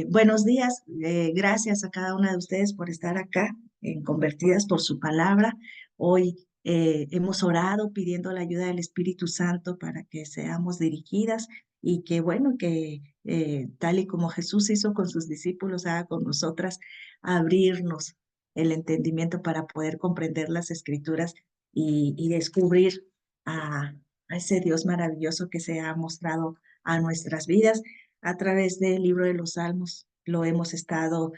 Buenos días, gracias a cada una de ustedes por estar acá, en Convertidas por su palabra. Hoy hemos orado pidiendo la ayuda del Espíritu Santo para que seamos dirigidas y que, bueno, que tal y como Jesús hizo con sus discípulos, haga con nosotras, abrirnos el entendimiento para poder comprender las Escrituras y descubrir a, a ese Dios maravilloso que se ha mostrado a nuestras vidas a través del libro de los Salmos. Lo hemos estado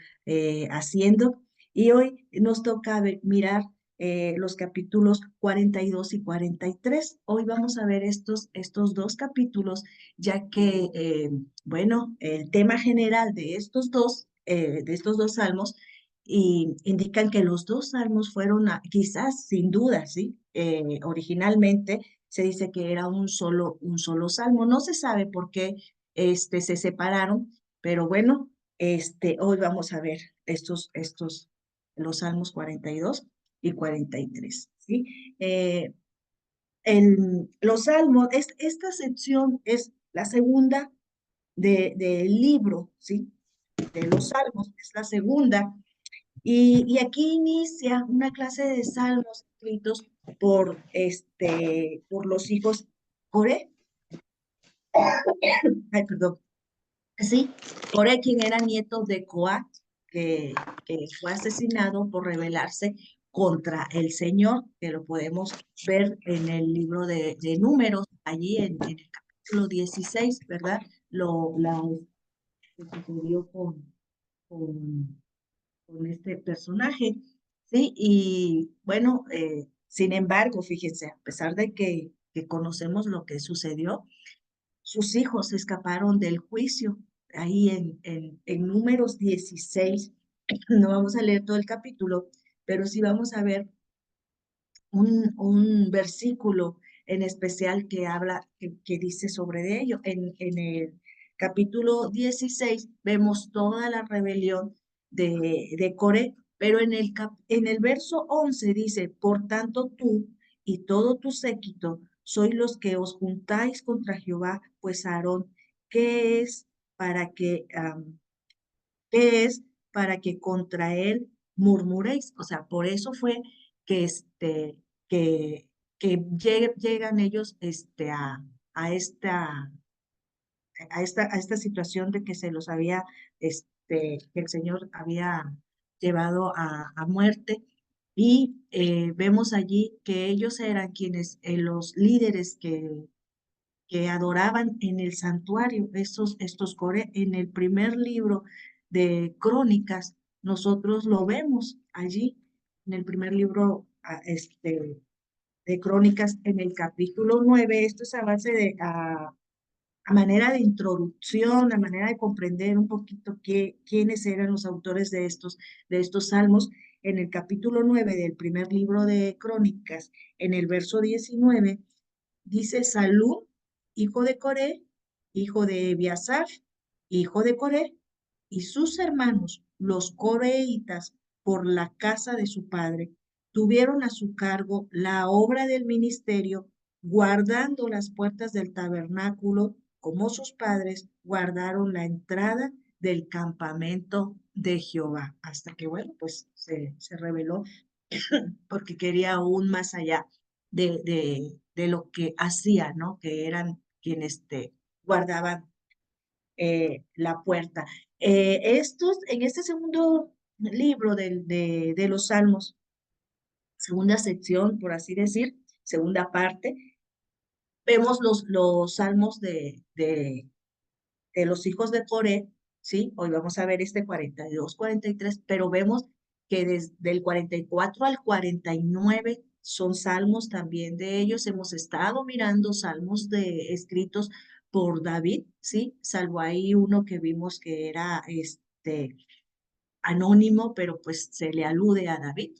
haciendo y hoy nos toca mirar los capítulos 42 y 43. Hoy vamos a ver estos dos capítulos, ya que, bueno, el tema general de estos dos salmos y indican que los dos salmos fueron, quizás sin duda, ¿sí? Originalmente se dice que era un solo salmo. No se sabe por qué se separaron, pero bueno, hoy vamos a ver los Salmos 42 y 43, ¿sí? Eh, los Salmos, esta sección es la segunda del libro, ¿sí? De los Salmos, es la segunda, y aquí inicia una clase de salmos escritos por los hijos Coré, ay, perdón. Sí, Coré, quien era nieto de Coat, que fue asesinado por rebelarse contra el Señor, que lo podemos ver en el libro de Números, allí en el capítulo 16, ¿verdad? Que sucedió con, con este personaje, ¿sí? Y bueno, sin embargo, fíjense, a pesar de que conocemos lo que sucedió, sus hijos escaparon del juicio. Ahí en Números 16, no vamos a leer todo el capítulo, pero sí vamos a ver un versículo en especial que habla, que dice sobre de ello. En el capítulo 16 vemos toda la rebelión de Coré, pero en el verso 11 dice, por tanto tú y todo tu séquito sois los que os juntáis contra Jehová, pues Aarón, ¿qué es para que, qué es para que contra él murmuréis? O sea, por eso fue que, que, llegan ellos a esta, a esta situación de que se los había, que el Señor había llevado a muerte. Y vemos allí que ellos eran quienes, los líderes que adoraban en el santuario, estos core, en el primer libro de Crónicas, nosotros lo vemos allí, en el primer libro de Crónicas, en el capítulo 9. Esto es a base a manera de introducción, a manera de comprender un poquito quiénes eran los autores de estos salmos. En el capítulo 9 del primer libro de Crónicas, en el verso 19, dice Salú, hijo de Coré, hijo de Ebiasaf, hijo de Coré, y sus hermanos, los coreitas, por la casa de su padre, tuvieron a su cargo la obra del ministerio, guardando las puertas del tabernáculo, como sus padres guardaron la entrada del campamento de Jehová, hasta que, bueno, pues se reveló porque quería aún más allá de lo que hacía, ¿no? Que eran quienes guardaban la puerta. En este segundo libro de los Salmos, segunda sección, por así decir, segunda parte, vemos los salmos de los hijos de Coré, ¿sí? Hoy vamos a ver 42, 43, pero vemos que desde el 44 al 49 son salmos también de ellos. Hemos estado mirando salmos escritos por David, ¿sí? Salvo ahí uno que vimos que era anónimo, pero pues se le alude a David.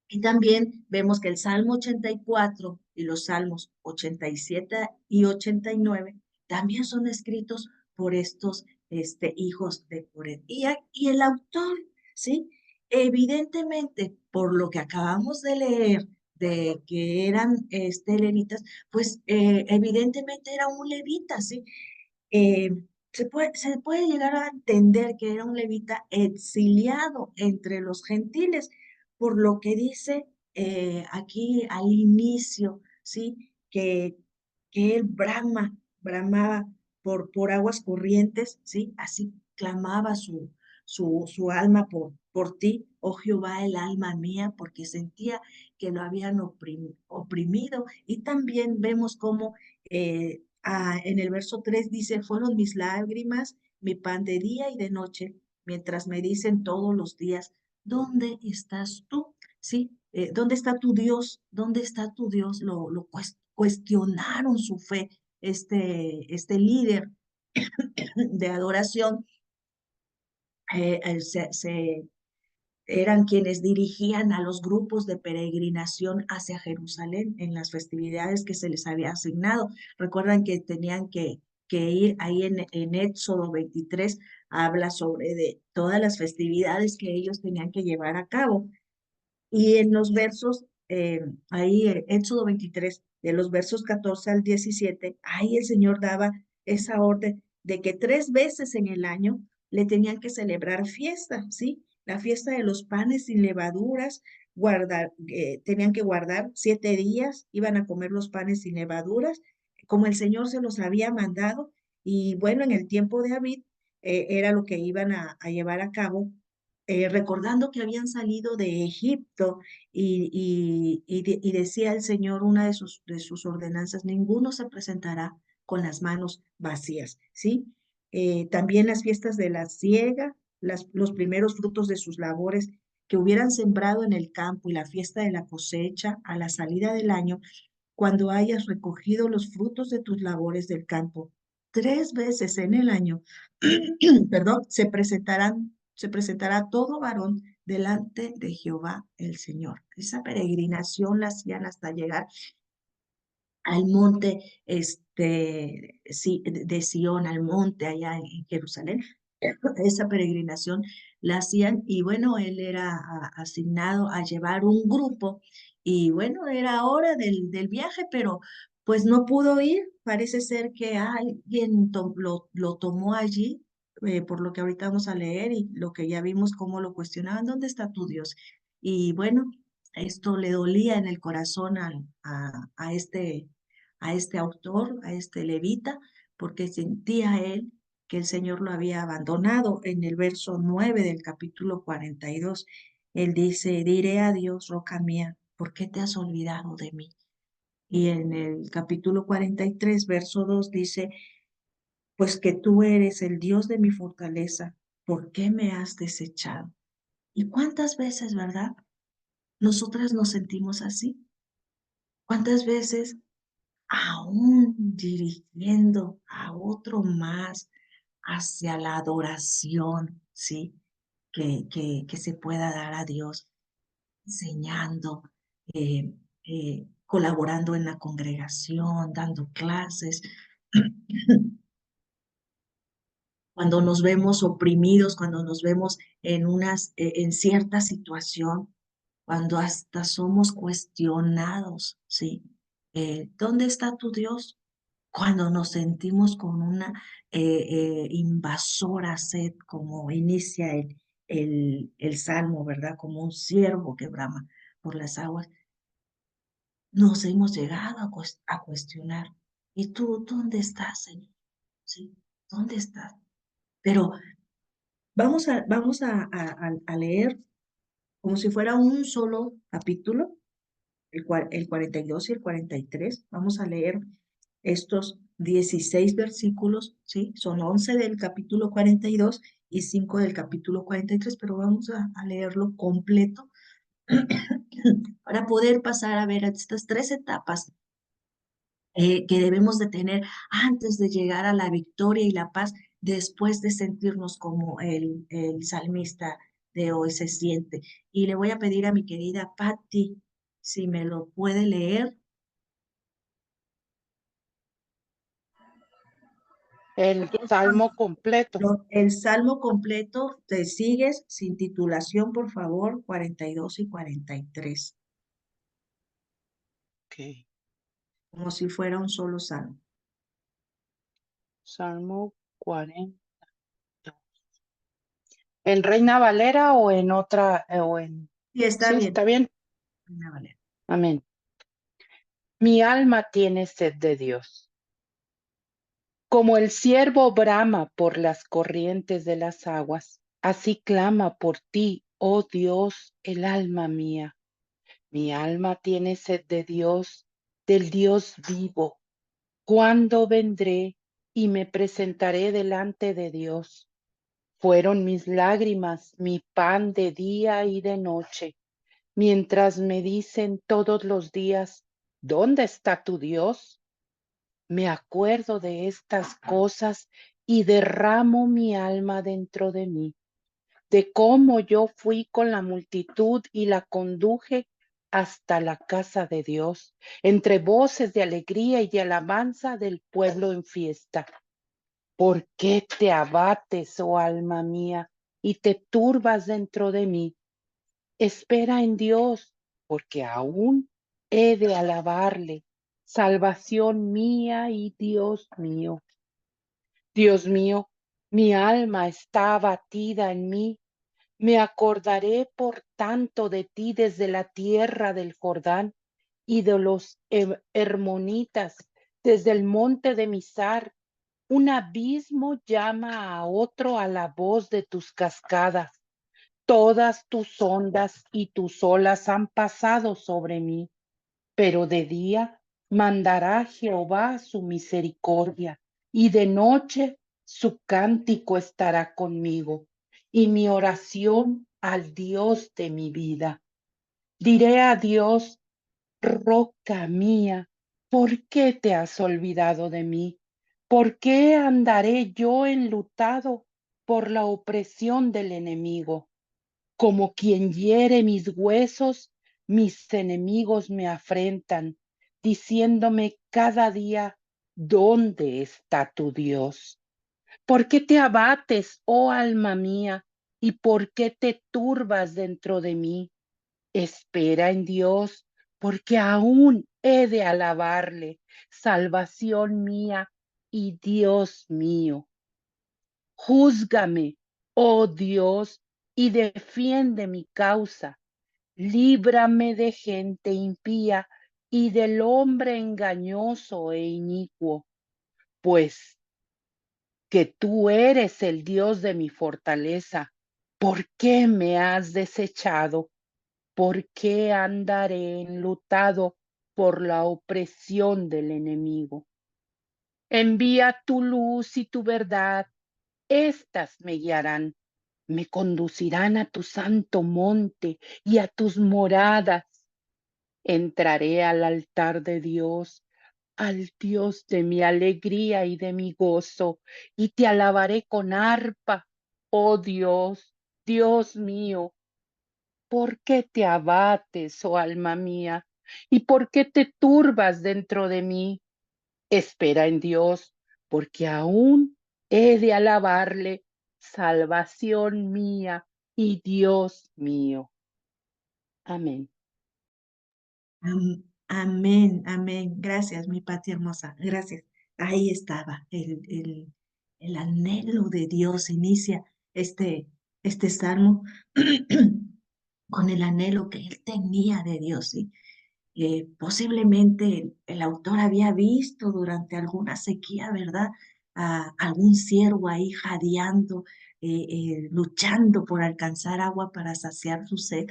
Y también vemos que el Salmo 84 y los Salmos 87 y 89 también son escritos por estos hijos de Coré. Y el autor, ¿sí? Evidentemente, por lo que acabamos de leer, de que eran levitas, pues evidentemente era un levita, ¿sí? se puede llegar a entender que era un levita exiliado entre los gentiles, por lo que dice aquí al inicio, ¿sí? Que él bramaba por aguas corrientes, ¿sí? Así clamaba su alma por ti, oh Jehová, el alma mía, porque sentía que lo habían oprimido. Y también vemos cómo en el verso 3 dice, fueron mis lágrimas, mi pan de día y de noche, mientras me dicen todos los días, ¿dónde estás tú? ¿Sí? ¿Dónde está tu Dios? ¿Dónde está tu Dios? Lo cuestionaron su fe, este líder de adoración, eran quienes dirigían a los grupos de peregrinación hacia Jerusalén en las festividades que se les había asignado. Recuerdan que tenían que ir ahí en Éxodo 23, habla sobre de todas las festividades que ellos tenían que llevar a cabo. Y en los versos, ahí Éxodo 23, de los versos 14 al 17, ahí el Señor daba esa orden de que 3 veces en el año le tenían que celebrar fiesta, ¿sí? La fiesta de los panes sin levaduras, tenían que guardar 7 días, iban a comer los panes sin levaduras, como el Señor se los había mandado. Y bueno, en el tiempo de David era lo que iban a llevar a cabo, recordando que habían salido de Egipto y decía el Señor una de sus ordenanzas, ninguno se presentará con las manos vacías, ¿sí? También las fiestas de la siega, los primeros frutos de sus labores que hubieran sembrado en el campo y la fiesta de la cosecha a la salida del año, cuando hayas recogido los frutos de tus labores del campo. 3 veces en el año, perdón, se presentará todo varón delante de Jehová el Señor. Esa peregrinación la hacían hasta llegar al monte de Sión, al monte allá en Jerusalén. Esa peregrinación la hacían y bueno, él era asignado a llevar un grupo y bueno, era hora del viaje, pero pues no pudo ir. Parece ser que alguien lo tomó allí, por lo que ahorita vamos a leer y lo que ya vimos cómo lo cuestionaban, ¿dónde está tu Dios? Y bueno, esto le dolía en el corazón a este autor, a este levita, porque sentía él que el Señor lo había abandonado. En el verso 9 del capítulo 42, él dice, diré a Dios, roca mía, ¿por qué te has olvidado de mí? Y en el capítulo 43, verso 2 dice, pues que tú eres el Dios de mi fortaleza, ¿por qué me has desechado? ¿Y cuántas veces, verdad? Nosotras nos sentimos así. ¿Cuántas veces aún dirigiendo a otro más hacia la adoración, ¿sí? Que se pueda dar a Dios, enseñando, colaborando en la congregación, dando clases? Cuando nos vemos oprimidos, cuando nos vemos en cierta situación, cuando hasta somos cuestionados, ¿sí? ¿Dónde está tu Dios? Cuando nos sentimos con una invasora sed, como inicia el Salmo, ¿verdad? Como un ciervo que brama por las aguas, nos hemos llegado a cuestionar. ¿Y tú dónde estás, Señor? ¿Sí? ¿Dónde estás? Pero vamos a leer como si fuera un solo capítulo, el 42 y el 43. Vamos a leer estos 16 versículos, ¿sí? Son 11 del capítulo 42 y 5 del capítulo 43, pero vamos a leerlo completo para poder pasar a ver estas 3 etapas que debemos de tener antes de llegar a la victoria y la paz, después de sentirnos como el salmista de hoy se siente. Y le voy a pedir a mi querida Patti, si me lo puede leer. El salmo completo. El salmo completo, te sigues sin titulación, por favor, 42 y 43, Ok. como si fuera un solo salmo. Salmo 40. ¿En Reina Valera o en otra? Y está Sí, bien. está bien. Reina Valera. Amén. Mi alma tiene sed de Dios. Como el ciervo brama por las corrientes de las aguas, así clama por ti, oh Dios, el alma mía. Mi alma tiene sed de Dios, del Dios vivo. ¿Cuándo vendré y me presentaré delante de Dios? Fueron mis lágrimas mi pan de día y de noche, mientras me dicen todos los días, ¿dónde está tu Dios? Me acuerdo de estas cosas y derramo mi alma dentro de mí, de cómo yo fui con la multitud y la conduje hasta la casa de Dios, entre voces de alegría y de alabanza del pueblo en fiesta. ¿Por qué te abates, oh alma mía, y te turbas dentro de mí? Espera en Dios, porque aún he de alabarle, salvación mía y Dios mío. Dios mío, mi alma está abatida en mí. Me acordaré, por tanto, de ti desde la tierra del Jordán y de los hermonitas, desde el monte de Mizar. Un abismo llama a otro a la voz de tus cascadas. Todas tus ondas y tus olas han pasado sobre mí, pero de día mandará Jehová su misericordia, y de noche su cántico estará conmigo, y mi oración al Dios de mi vida. Diré a Dios, roca mía, ¿por qué te has olvidado de mí? ¿Por qué andaré yo enlutado por la opresión del enemigo? Como quien hiere mis huesos, mis enemigos me afrentan, diciéndome cada día, ¿dónde está tu Dios? ¿Por qué te abates, oh alma mía? ¿Y por qué te turbas dentro de mí? Espera en Dios, porque aún he de alabarle, salvación mía y Dios mío. Júzgame, oh Dios, y defiende mi causa. Líbrame de gente impía y del hombre engañoso e inicuo, pues que tú eres el Dios de mi fortaleza. ¿Por qué me has desechado? ¿Por qué andaré enlutado por la opresión del enemigo? Envía tu luz y tu verdad, estas me guiarán, me conducirán a tu santo monte y a tus moradas. Entraré al altar de Dios, al Dios de mi alegría y de mi gozo, y te alabaré con arpa, oh Dios, Dios mío. ¿Por qué te abates, oh alma mía? ¿Y por qué te turbas dentro de mí? Espera en Dios, porque aún he de alabarle, salvación mía y Dios mío. Amén. Amén, amén. Gracias, mi Pati hermosa. Gracias. Ahí estaba el anhelo de Dios. Inicia este salmo con el anhelo que él tenía de Dios, ¿sí? Posiblemente el autor había visto durante alguna sequía, ¿verdad? A algún siervo ahí jadeando, luchando por alcanzar agua para saciar su sed.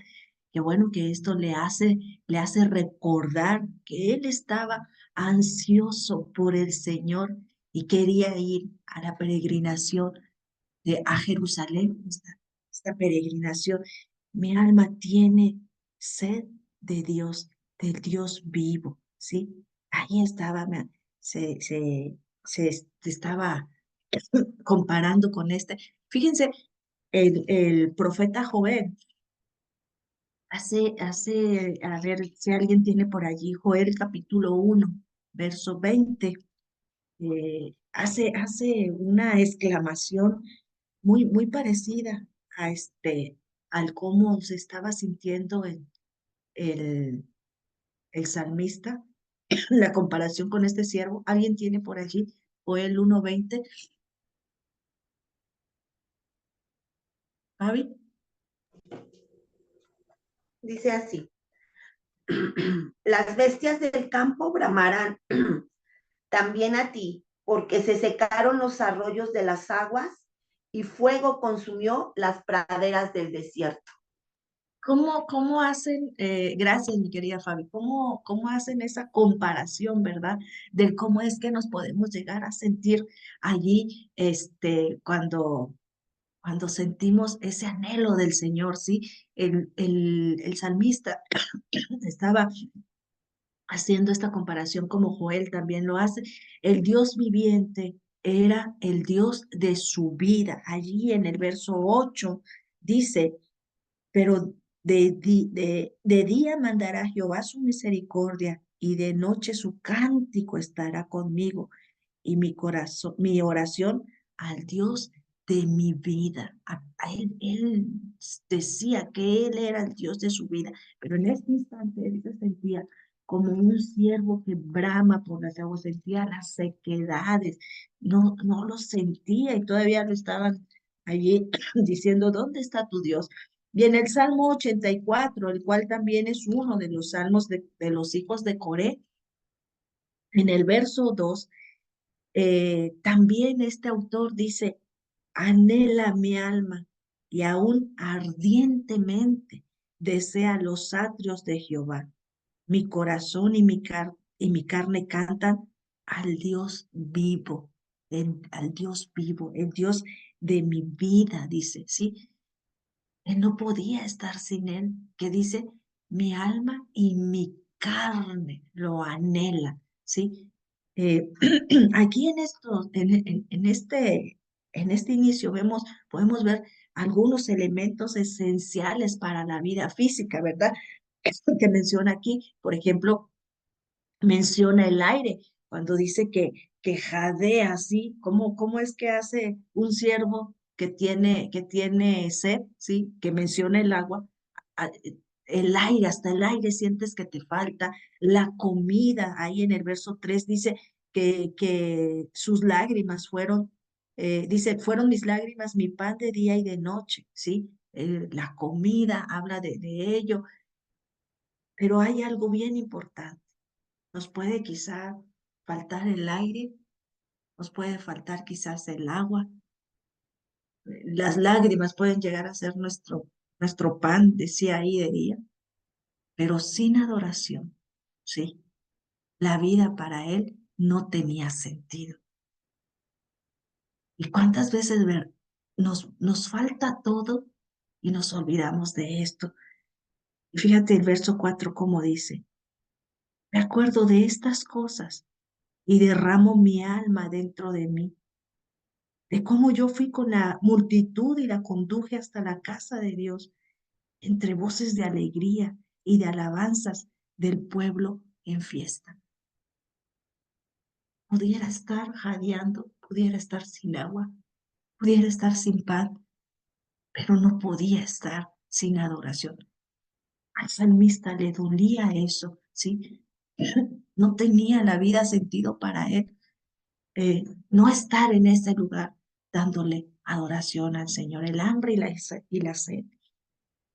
Qué bueno que esto le hace recordar que él estaba ansioso por el Señor y quería ir a la peregrinación a Jerusalén, esta peregrinación. Mi alma tiene sed de Dios, del Dios vivo, ¿sí? Ahí estaba, se estaba comparando con este. Fíjense, el profeta Joel a ver si alguien tiene por allí, Joel capítulo 1, verso 20, hace una exclamación muy parecida a al cómo se estaba sintiendo el, el salmista, la comparación con este siervo. ¿Alguien tiene por allí Joel 1:20? Fabi. Dice así: las bestias del campo bramarán también a ti, porque se secaron los arroyos de las aguas y fuego consumió las praderas del desierto. ¿Cómo hacen, gracias mi querida Fabi, cómo hacen esa comparación, ¿verdad? De cómo es que nos podemos llegar a sentir allí, cuando sentimos ese anhelo del Señor, ¿sí? El salmista estaba haciendo esta comparación como Joel también lo hace. El Dios viviente era el Dios de su vida. Allí en el verso 8 dice, pero de día mandará Jehová su misericordia y de noche su cántico estará conmigo y mi corazón, mi oración al Dios de mi vida. Él decía que él era el Dios de su vida, pero en este instante él se sentía como un siervo que brama por las aguas, sentía las sequedades, no lo sentía y todavía lo estaban allí diciendo, ¿dónde está tu Dios? Y en el Salmo 84, el cual también es uno de los salmos de los hijos de Coré, en el verso 2, también este autor dice, anhela mi alma y aún ardientemente desea los atrios de Jehová. Mi corazón y mi carne cantan al Dios vivo, al Dios vivo, el Dios de mi vida, dice, ¿sí? Él no podía estar sin él, que dice, mi alma y mi carne lo anhela, ¿sí? Eh, aquí en este inicio podemos ver algunos elementos esenciales para la vida física, ¿verdad? Esto que menciona aquí, por ejemplo, menciona el aire, cuando dice que jadea, ¿sí? ¿Cómo es que hace un ciervo que tiene sed, ¿sí? Que menciona el agua, a- el aire, hasta el aire sientes que te falta, la comida, ahí en el verso 3 dice que sus lágrimas dice, fueron mis lágrimas mi pan de día y de noche, ¿sí? La comida habla de ello, pero hay algo bien importante. Nos puede quizá faltar el aire, nos puede faltar quizás el agua, las lágrimas pueden llegar a ser nuestro pan, decía ahí de día, pero sin adoración, sí, la vida para él no tenía sentido. ¿Y cuántas veces nos falta todo y nos olvidamos de esto? Y fíjate el verso 4 como dice, me acuerdo de estas cosas y derramo mi alma dentro de mí de cómo yo fui con la multitud y la conduje hasta la casa de Dios, entre voces de alegría y de alabanzas del pueblo en fiesta. Pudiera estar jadeando, pudiera estar sin agua, pudiera estar sin pan, pero no podía estar sin adoración. Al salmista le dolía eso, ¿sí? No tenía la vida sentido para él. No estar en ese lugar dándole adoración al Señor, el hambre y la sed.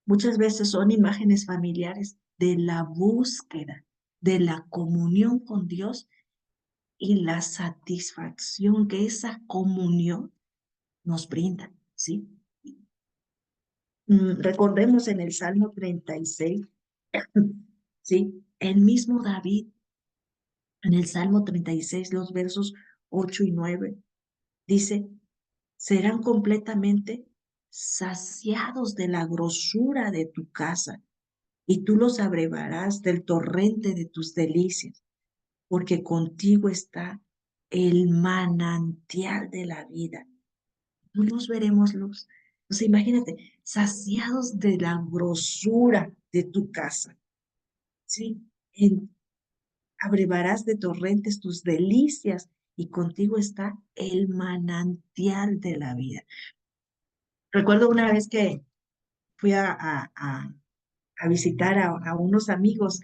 Muchas veces son imágenes familiares de la búsqueda, de la comunión con Dios y la satisfacción que esa comunión nos brinda, ¿sí? Recordemos en el Salmo 36, ¿sí? El mismo David, en el Salmo 36, los versos 8 y 9, dice, serán completamente saciados de la grosura de tu casa y tú los abrevarás del torrente de tus delicias, porque contigo está el manantial de la vida. No nos veremos luz. O sea, imagínate, saciados de la grosura de tu casa, ¿sí? Abrevarás de torrentes tus delicias y contigo está el manantial de la vida. Recuerdo una vez que fui a visitar a unos amigos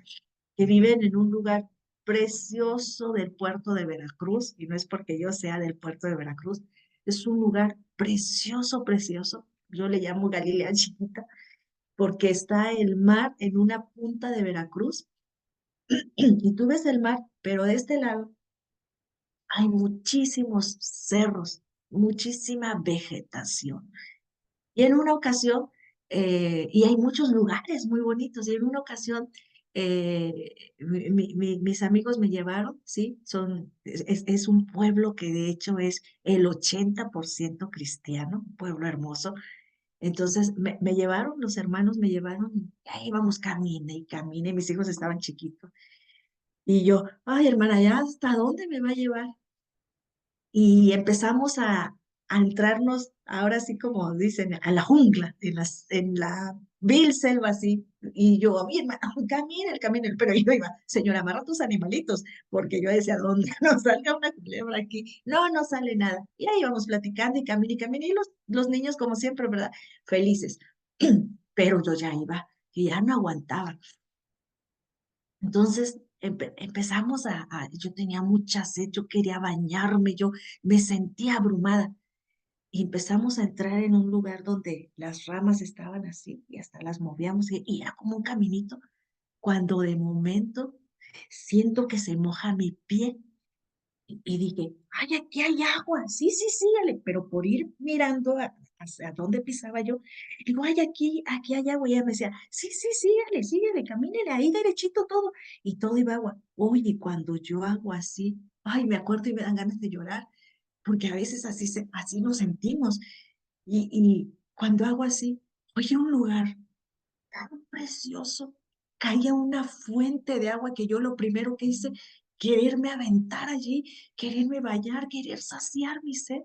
que viven en un lugar precioso del puerto de Veracruz, y no es porque yo sea del puerto de Veracruz, es un lugar precioso, precioso, yo le llamo Galilea chiquita, porque está el mar en una punta de Veracruz y tú ves el mar, pero de este lado hay muchísimos cerros, muchísima vegetación. Y en una ocasión, y hay muchos lugares muy bonitos, y en una ocasión mis amigos me llevaron, ¿sí? Es un pueblo que de hecho es el 80% cristiano, un pueblo hermoso. Entonces me llevaron, los hermanos me llevaron, y ahí íbamos, camine y camine, mis hijos estaban chiquitos. Y yo, ay hermana, ¿ya hasta dónde me va a llevar? Y empezamos a entrarnos, ahora sí como dicen, a la jungla, en la vil selva así, y yo, bien, camina el camino, pero yo iba, señora, amarra tus animalitos, porque yo decía, ¿dónde no salga una culebra aquí? No, no sale nada. Y ahí íbamos platicando y camina, y los niños, como siempre, ¿verdad? Felices. Pero yo ya iba, y ya no aguantaba. Entonces empezamos yo tenía mucha sed, yo quería bañarme, yo me sentía abrumada. Y empezamos a entrar en un lugar donde las ramas estaban así y hasta las movíamos y era como un caminito. Cuando de momento siento que se moja mi pie y dije, ay, aquí hay agua, sí, sí, sí, Ale, pero por ir mirando hacia dónde pisaba yo, digo, ay, aquí hay agua, y ella me decía, sí, sí, sígale, sígale, camínele ahí derechito todo, y todo iba agua. Uy, y cuando yo hago así, ay, me acuerdo y me dan ganas de llorar, porque a veces así nos sentimos, y cuando hago así, oye, un lugar tan precioso, caía una fuente de agua que yo lo primero que hice, quererme aventar allí, quererme bañar, querer saciar mi sed.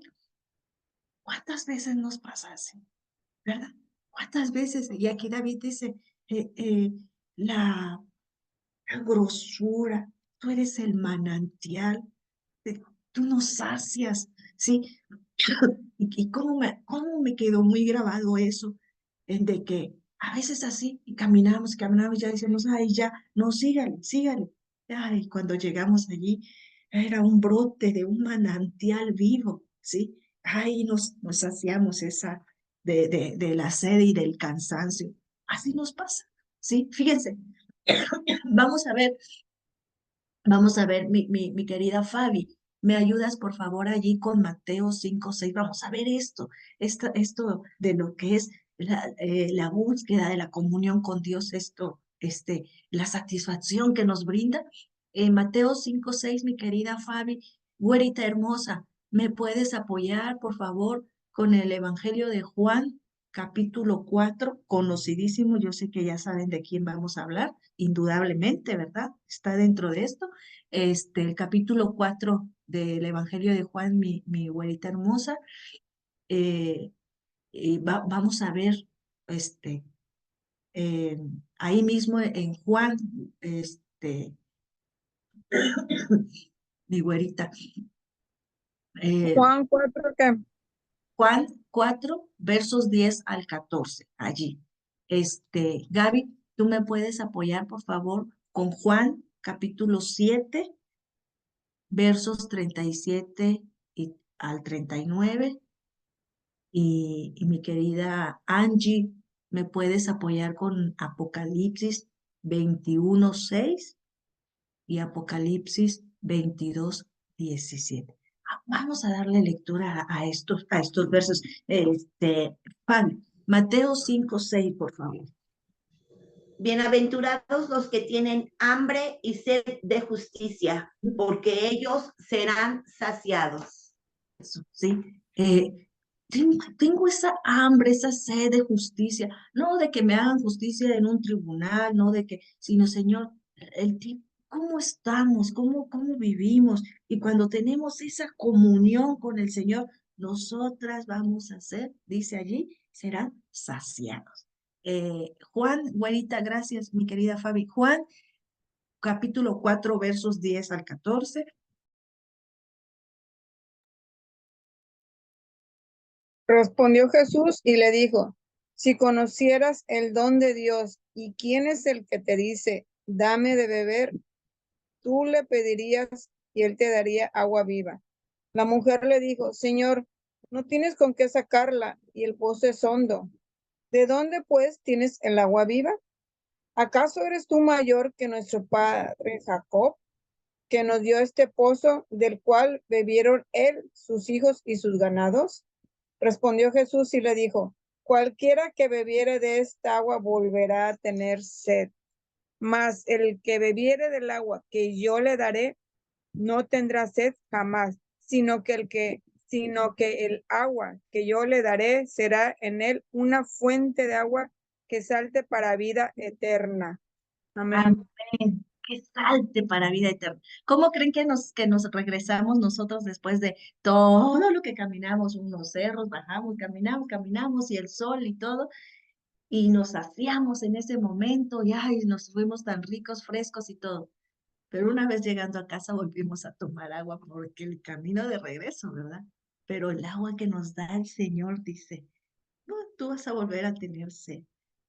¿Cuántas veces nos pasa así? ¿Verdad? ¿Cuántas veces? Y aquí David dice, eh, eh, la, la grosura, tú eres el manantial, tú nos sacias, ¿sí? Y cómo me quedó muy grabado eso, en de que a veces así, y caminamos, ya decimos, ay, ya, no, sígale, sígale. Ay, cuando llegamos allí, era un brote de un manantial vivo, ¿sí? Ay, nos saciamos de la sed y del cansancio. Así nos pasa, ¿sí? Fíjense, vamos a ver Vamos a ver, mi querida Fabi, ¿me ayudas por favor allí con Mateo 5:6? Vamos a ver esto de lo que es la búsqueda de la comunión con Dios, la satisfacción que nos brinda. Mateo 5:6, mi querida Fabi, güerita hermosa, ¿me puedes apoyar por favor con el Evangelio de Juan, capítulo 4, conocidísimo? Yo sé que ya saben de quién vamos a hablar, indudablemente, ¿verdad? Está dentro de esto el capítulo 4 del Evangelio de Juan, mi güerita hermosa. eh, Vamos a ver, este, eh, ahí mismo en Juan, mi güerita, eh, Juan 4, ¿qué? Juan 4, versos 10 al 14, allí. Gaby, ¿tú me puedes apoyar, por favor, con Juan, capítulo 7, versos 37 al 39? Y mi querida Angie, ¿me puedes apoyar con Apocalipsis 21:6 y Apocalipsis 22:17? Vamos a darle lectura a estos versos. Pan, Mateo 5:6, por favor. Bienaventurados los que tienen hambre y sed de justicia, porque ellos serán saciados. Eso, ¿sí? Tengo esa hambre, esa sed de justicia, no de que me hagan justicia en un tribunal, no de que, sino Señor, ¿cómo estamos? ¿Cómo vivimos? Y cuando tenemos esa comunión con el Señor, nosotras vamos a ser, dice allí, serán saciados. Juan, güerita, gracias, mi querida Fabi. Juan, capítulo 4, versos 10 al 14. Respondió Jesús y le dijo, si conocieras el don de Dios y quién es el que te dice, dame de beber, tú le pedirías y él te daría agua viva. La mujer le dijo, Señor, no tienes con qué sacarla, y el pozo es hondo. ¿De dónde, pues, tienes el agua viva? ¿Acaso eres tú mayor que nuestro padre Jacob, que nos dio este pozo, del cual bebieron él, sus hijos y sus ganados? Respondió Jesús y le dijo: cualquiera que bebiere de esta agua volverá a tener sed, mas el que bebiere del agua que yo le daré no tendrá sed jamás, sino que el agua que yo le daré será en él una fuente de agua que salte para vida eterna. Amén. Amén. Que salte para vida eterna. ¿Cómo creen que nos regresamos nosotros después de todo lo que caminamos, unos cerros, bajamos, caminamos y el sol y todo? Y nos saciamos en ese momento y ay, nos fuimos tan ricos, frescos y todo. Pero una vez llegando a casa volvimos a tomar agua porque el camino de regreso, ¿verdad? Pero el agua que nos da el Señor dice, no, tú vas a volver a tener sed.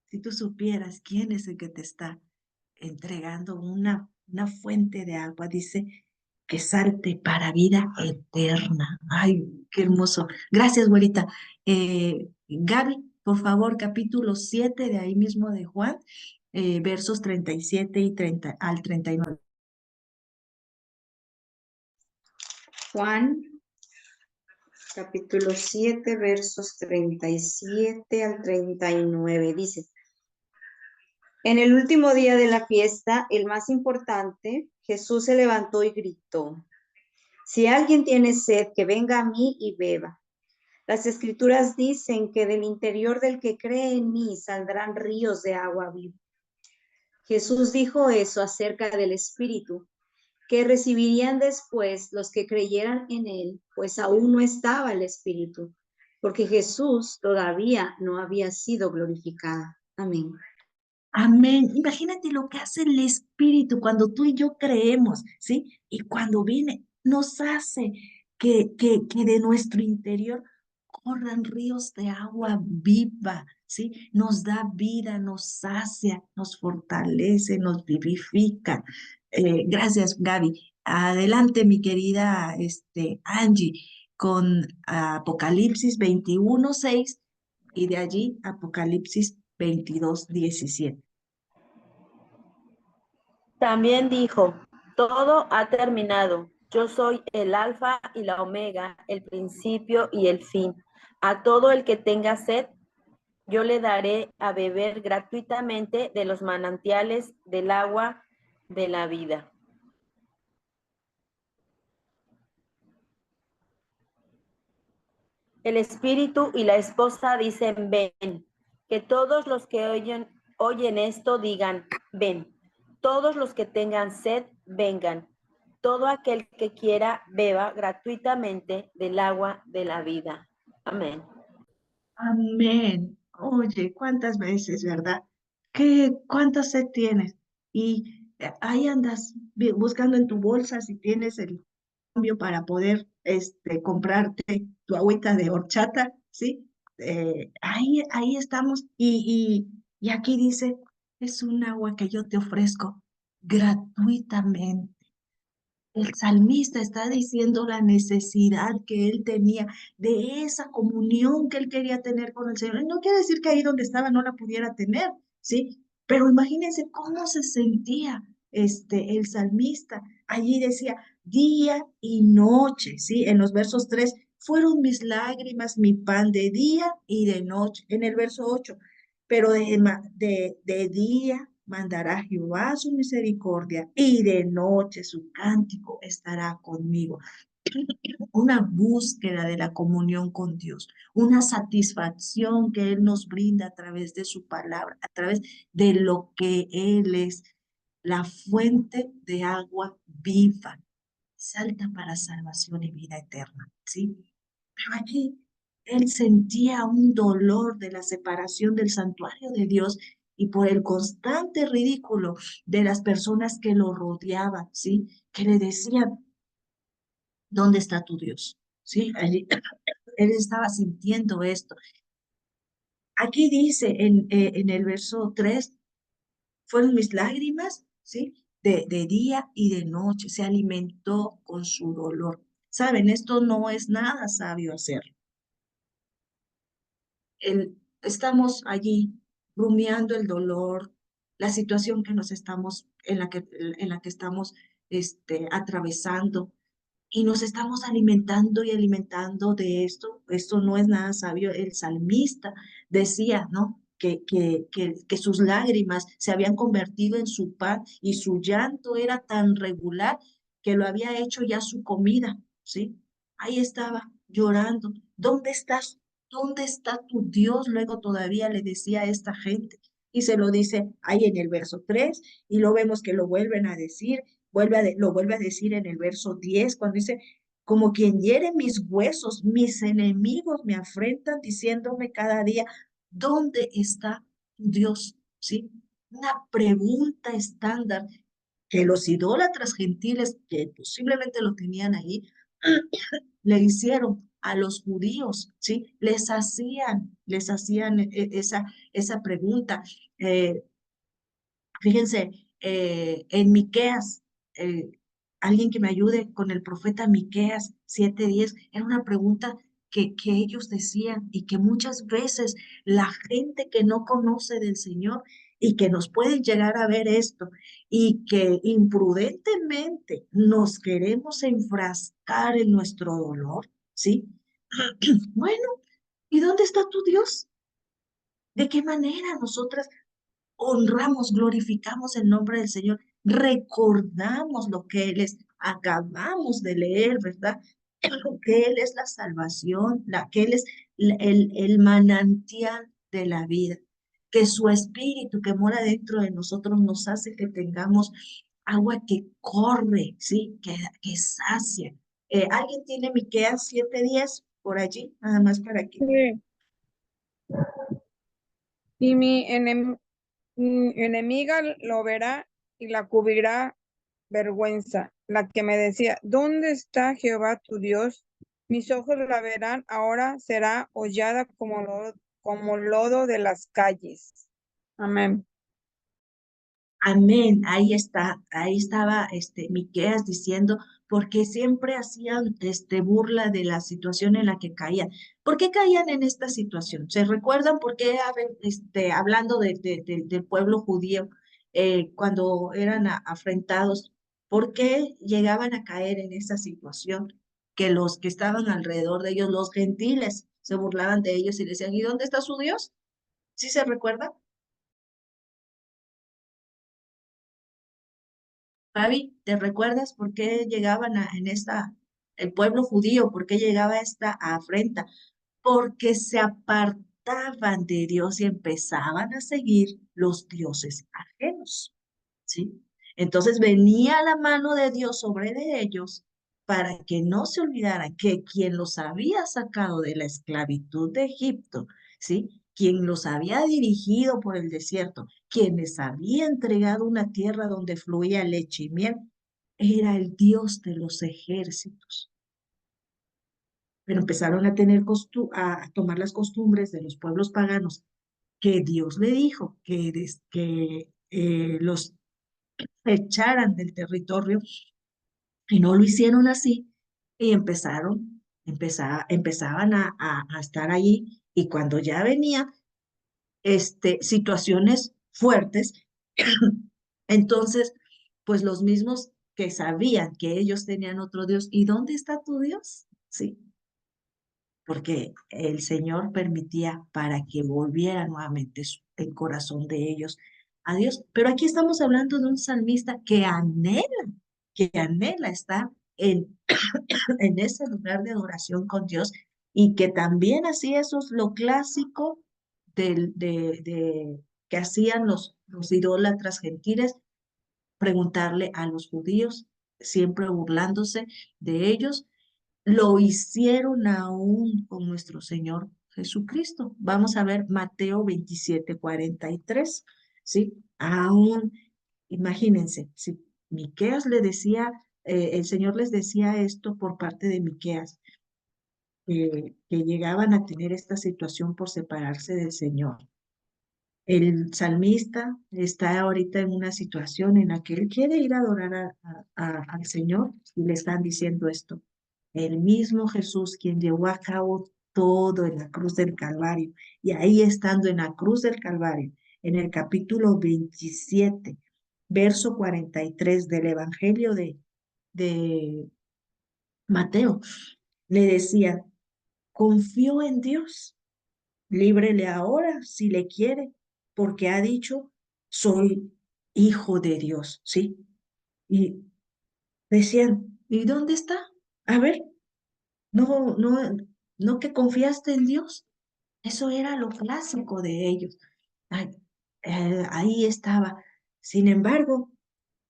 Si tú supieras quién es el que te está entregando una fuente de agua, dice que salte para vida eterna. Ay, qué hermoso. Gracias, güerita. Gaby, por favor, capítulo 7 de ahí mismo de Juan, versos 37 y 30 al 39. Juan, capítulo 7, versos 37 al 39, dice: En el último día de la fiesta, el más importante, Jesús se levantó y gritó: Si alguien tiene sed, que venga a mí y beba. Las Escrituras dicen que del interior del que cree en mí saldrán ríos de agua viva. Jesús dijo eso acerca del Espíritu que recibirían después los que creyeran en él, pues aún no estaba el Espíritu, porque Jesús todavía no había sido glorificado. Amén. Amén. Imagínate lo que hace el Espíritu cuando tú y yo creemos, ¿sí? Y cuando viene, nos hace que de nuestro interior corran ríos de agua viva, ¿sí? Nos da vida, nos sacia, nos fortalece, nos vivifica. Gracias, Gaby. Adelante, mi querida Angie, con Apocalipsis 21:6 y de allí Apocalipsis 22:17. También dijo: todo ha terminado. Yo soy el Alfa y la Omega, el principio y el fin. A todo el que tenga sed, yo le daré a beber gratuitamente de los manantiales del agua de la vida. El espíritu y la esposa dicen: ven. Que todos los que oyen esto digan: ven. Todos los que tengan sed, vengan. Todo aquel que quiera, beba gratuitamente del agua de la vida. Amén. Amén. Oye, ¿cuántas veces, verdad? ¿Cuánta sed tienes? Y ahí andas buscando en tu bolsa si tienes el cambio para poder comprarte tu agüita de horchata, ¿sí? Ahí estamos. Y aquí dice, es un agua que yo te ofrezco gratuitamente. El salmista está diciendo la necesidad que él tenía de esa comunión que él quería tener con el Señor. Y no quiere decir que ahí donde estaba no la pudiera tener, ¿sí? Pero imagínense cómo se sentía el salmista. Allí decía día y noche, ¿sí? En los versos 3, fueron mis lágrimas, mi pan de día y de noche. En el verso 8, pero de día mandará Jehová su misericordia y de noche su cántico estará conmigo. Una búsqueda de la comunión con Dios, una satisfacción que Él nos brinda a través de su palabra, a través de lo que Él es, la fuente de agua viva, salta para salvación y vida eterna, ¿sí? Pero aquí él sentía un dolor de la separación del santuario de Dios y por el constante ridículo de las personas que lo rodeaban, ¿sí? Que le decían, ¿dónde está tu Dios? ¿Sí? Allí, él estaba sintiendo esto. Aquí dice en el verso 3, fueron mis lágrimas, ¿sí? De día y de noche, se alimentó con su dolor. Saben, esto no es nada sabio hacerlo. estamos allí rumiando el dolor, la situación que nos estamos, en la que estamos atravesando, y nos estamos alimentando y alimentando de esto. Esto no es nada sabio. El salmista decía, ¿no? Que sus lágrimas se habían convertido en su pan y su llanto era tan regular que lo había hecho ya su comida, ¿sí? Ahí estaba llorando. ¿Dónde estás? ¿Dónde está tu Dios? Luego todavía le decía a esta gente. Y se lo dice ahí en el verso 3 y lo vemos que lo vuelven a decir, lo vuelve a decir en el verso 10 cuando dice, como quien hiere mis huesos, mis enemigos me afrentan diciéndome cada día, ¿dónde está tu Dios? ¿Sí? Una pregunta estándar que los idólatras gentiles que posiblemente lo tenían ahí, le hicieron a los judíos, ¿sí? Les hacían esa pregunta. Eh, Fíjense, en Miqueas, alguien que me ayude con el profeta Miqueas 7:10, era una pregunta que ellos decían y que muchas veces la gente que no conoce del Señor y que nos pueden llegar a ver esto y que imprudentemente nos queremos enfrascar en nuestro dolor, ¿sí? Bueno, ¿y dónde está tu Dios? ¿De qué manera nosotras honramos, glorificamos el nombre del Señor, recordamos lo que Él es, acabamos de leer, ¿verdad? Que Él es la salvación, que Él es el manantial de la vida, que su espíritu que mora dentro de nosotros nos hace que tengamos agua que corre, ¿sí? Que sacia. ¿Alguien tiene Miqueas 7:10 por allí? Nada más para que... Sí. Y mi enemiga lo verá y la cubrirá vergüenza. La que me decía, ¿dónde está Jehová tu Dios? Mis ojos la verán, ahora será hollada como lodo de las calles. Amén. Amén, ahí está, ahí estaba Miqueas diciendo, porque siempre hacían burla de la situación en la que caían. ¿Por qué caían en esta situación? ¿Se recuerdan por qué hablando del pueblo judío, cuando eran afrentados, por qué llegaban a caer en esa situación? Que los que estaban alrededor de ellos, los gentiles, se burlaban de ellos y decían, ¿y dónde está su Dios? ¿Sí se recuerda? Fabi, ¿te recuerdas por qué llegaban el pueblo judío, por qué llegaba esta afrenta? Porque se apartaban de Dios y empezaban a seguir los dioses ajenos, ¿sí? Entonces venía la mano de Dios sobre de ellos para que no se olvidaran que quien los había sacado de la esclavitud de Egipto, ¿sí? Quien los había dirigido por el desierto, quien les había entregado una tierra donde fluía leche y miel, era el Dios de los ejércitos. Pero empezaron a a tomar las costumbres de los pueblos paganos que Dios le dijo que los echaran del territorio y no lo hicieron así y empezaban a estar allí y cuando ya venía situaciones fuertes, entonces pues los mismos que sabían que ellos tenían otro Dios, ¿y dónde está tu Dios? Sí, porque el Señor permitía para que volviera nuevamente el corazón de ellos a Dios. Pero aquí estamos hablando de un salmista que anhela estar en ese lugar de adoración con Dios y que también así eso es lo clásico que hacían los idólatras gentiles, preguntarle a los judíos, siempre burlándose de ellos. Lo hicieron aún con nuestro Señor Jesucristo. Vamos a ver Mateo 27:43, ¿sí? Aún, imagínense, si Miqueas le decía, el Señor les decía esto por parte de Miqueas, que llegaban a tener esta situación por separarse del Señor. El salmista está ahorita en una situación en la que él quiere ir a adorar al Señor y le están diciendo esto. El mismo Jesús quien llevó a cabo todo en la cruz del Calvario. Y ahí estando en la cruz del Calvario, en el capítulo 27, verso 43 del Evangelio de Mateo, le decía, confío en Dios, líbrele ahora si le quiere, porque ha dicho, soy hijo de Dios, ¿sí? Y decían, ¿y dónde está? A ver, no, no, no que confiaste en Dios. Eso era lo clásico de ellos. Ay, ahí estaba. Sin embargo,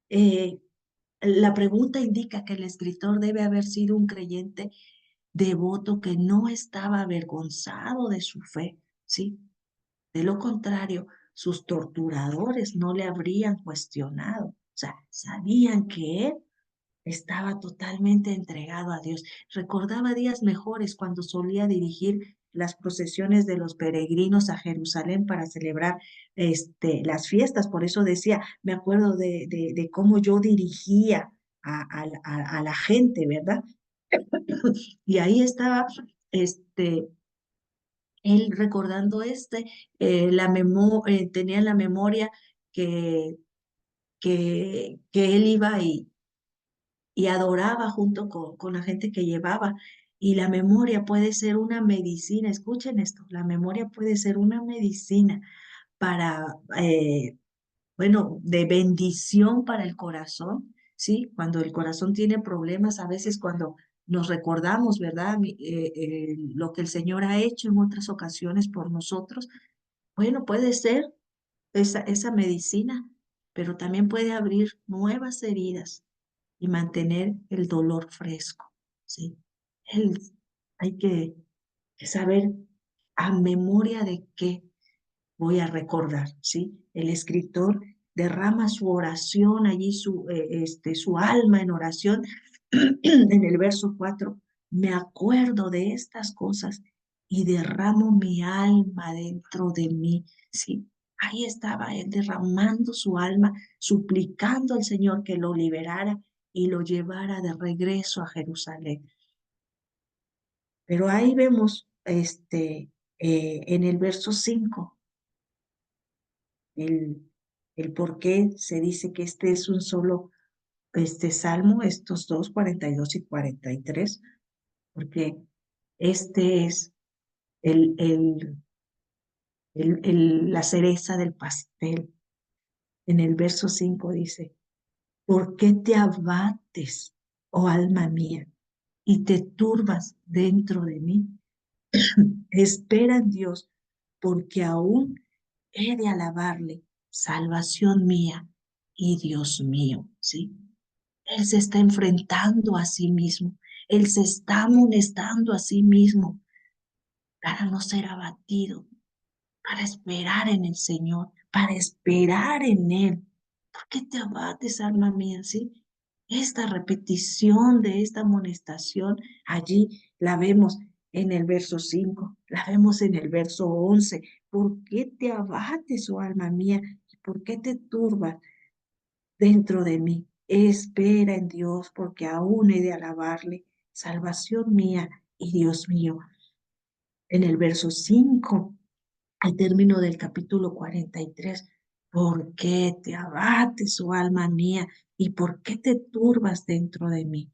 eh, la pregunta indica que el escritor debe haber sido un creyente devoto que no estaba avergonzado de su fe, ¿sí? De lo contrario, sus torturadores no le habrían cuestionado. O sea, sabían que él estaba totalmente entregado a Dios. Recordaba días mejores cuando solía dirigir las procesiones de los peregrinos a Jerusalén para celebrar las fiestas. Por eso decía, me acuerdo de cómo yo dirigía a la gente, ¿verdad? Y ahí estaba él recordando tenía en la memoria que, que él iba y adoraba junto con la gente que llevaba. Y la memoria puede ser una medicina, escuchen esto, la memoria puede ser una medicina para, bueno, de bendición para el corazón, ¿sí? Cuando el corazón tiene problemas, a veces cuando nos recordamos, ¿verdad? Lo que el Señor ha hecho en otras ocasiones por nosotros, bueno, puede ser esa medicina, pero también puede abrir nuevas heridas y mantener el dolor fresco, ¿sí? El- Hay que saber a memoria de qué voy a recordar, ¿sí? El escritor derrama su oración allí, su alma en oración, en el verso 4, me acuerdo de estas cosas y derramo mi alma dentro de mí, ¿sí? Ahí estaba él derramando su alma, suplicando al Señor que lo liberara y lo llevara de regreso a Jerusalén. Pero ahí vemos en el verso 5 el por qué se dice que este es un solo salmo, estos dos, 42 y 43, porque este es la cereza del pastel. En el verso 5 dice, ¿por qué te abates, oh alma mía, y te turbas dentro de mí? Espera en Dios, porque aún he de alabarle, salvación mía y Dios mío, ¿sí? Él se está enfrentando a sí mismo, él se está amonestando a sí mismo para no ser abatido, para esperar en el Señor, para esperar en Él. ¿Por qué te abates, alma mía? ¿Sí? Esta repetición de esta amonestación, allí la vemos en el verso 5, la vemos en el verso 11. ¿Por qué te abates, oh alma mía? ¿Por qué te turbas dentro de mí? Espera en Dios, porque aún he de alabarle, salvación mía y Dios mío. En el verso 5, al término del capítulo 43, ¿por qué te abates, oh alma mía? ¿Y por qué te turbas dentro de mí?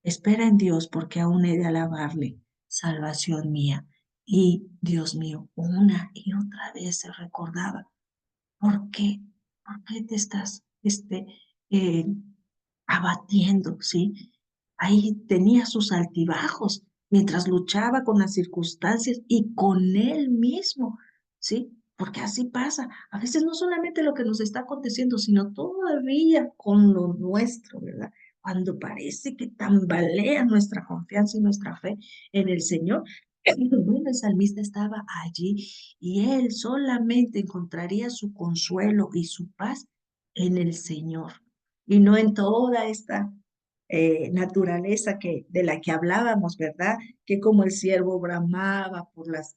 Espera en Dios, porque aún he de alabarle, salvación mía. Y Dios mío, una y otra vez se recordaba, ¿por qué? ¿Por qué te estás eh, abatiendo, ¿sí? Ahí tenía sus altibajos mientras luchaba con las circunstancias y con él mismo, ¿sí? Porque así pasa. A veces no solamente lo que nos está aconteciendo, sino todavía con lo nuestro, ¿verdad? Cuando parece que tambalea nuestra confianza y nuestra fe en el Señor. Bueno, el salmista estaba allí y él solamente encontraría su consuelo y su paz en el Señor y no en toda esta naturaleza de la que hablábamos, ¿verdad? Que como el ciervo bramaba por las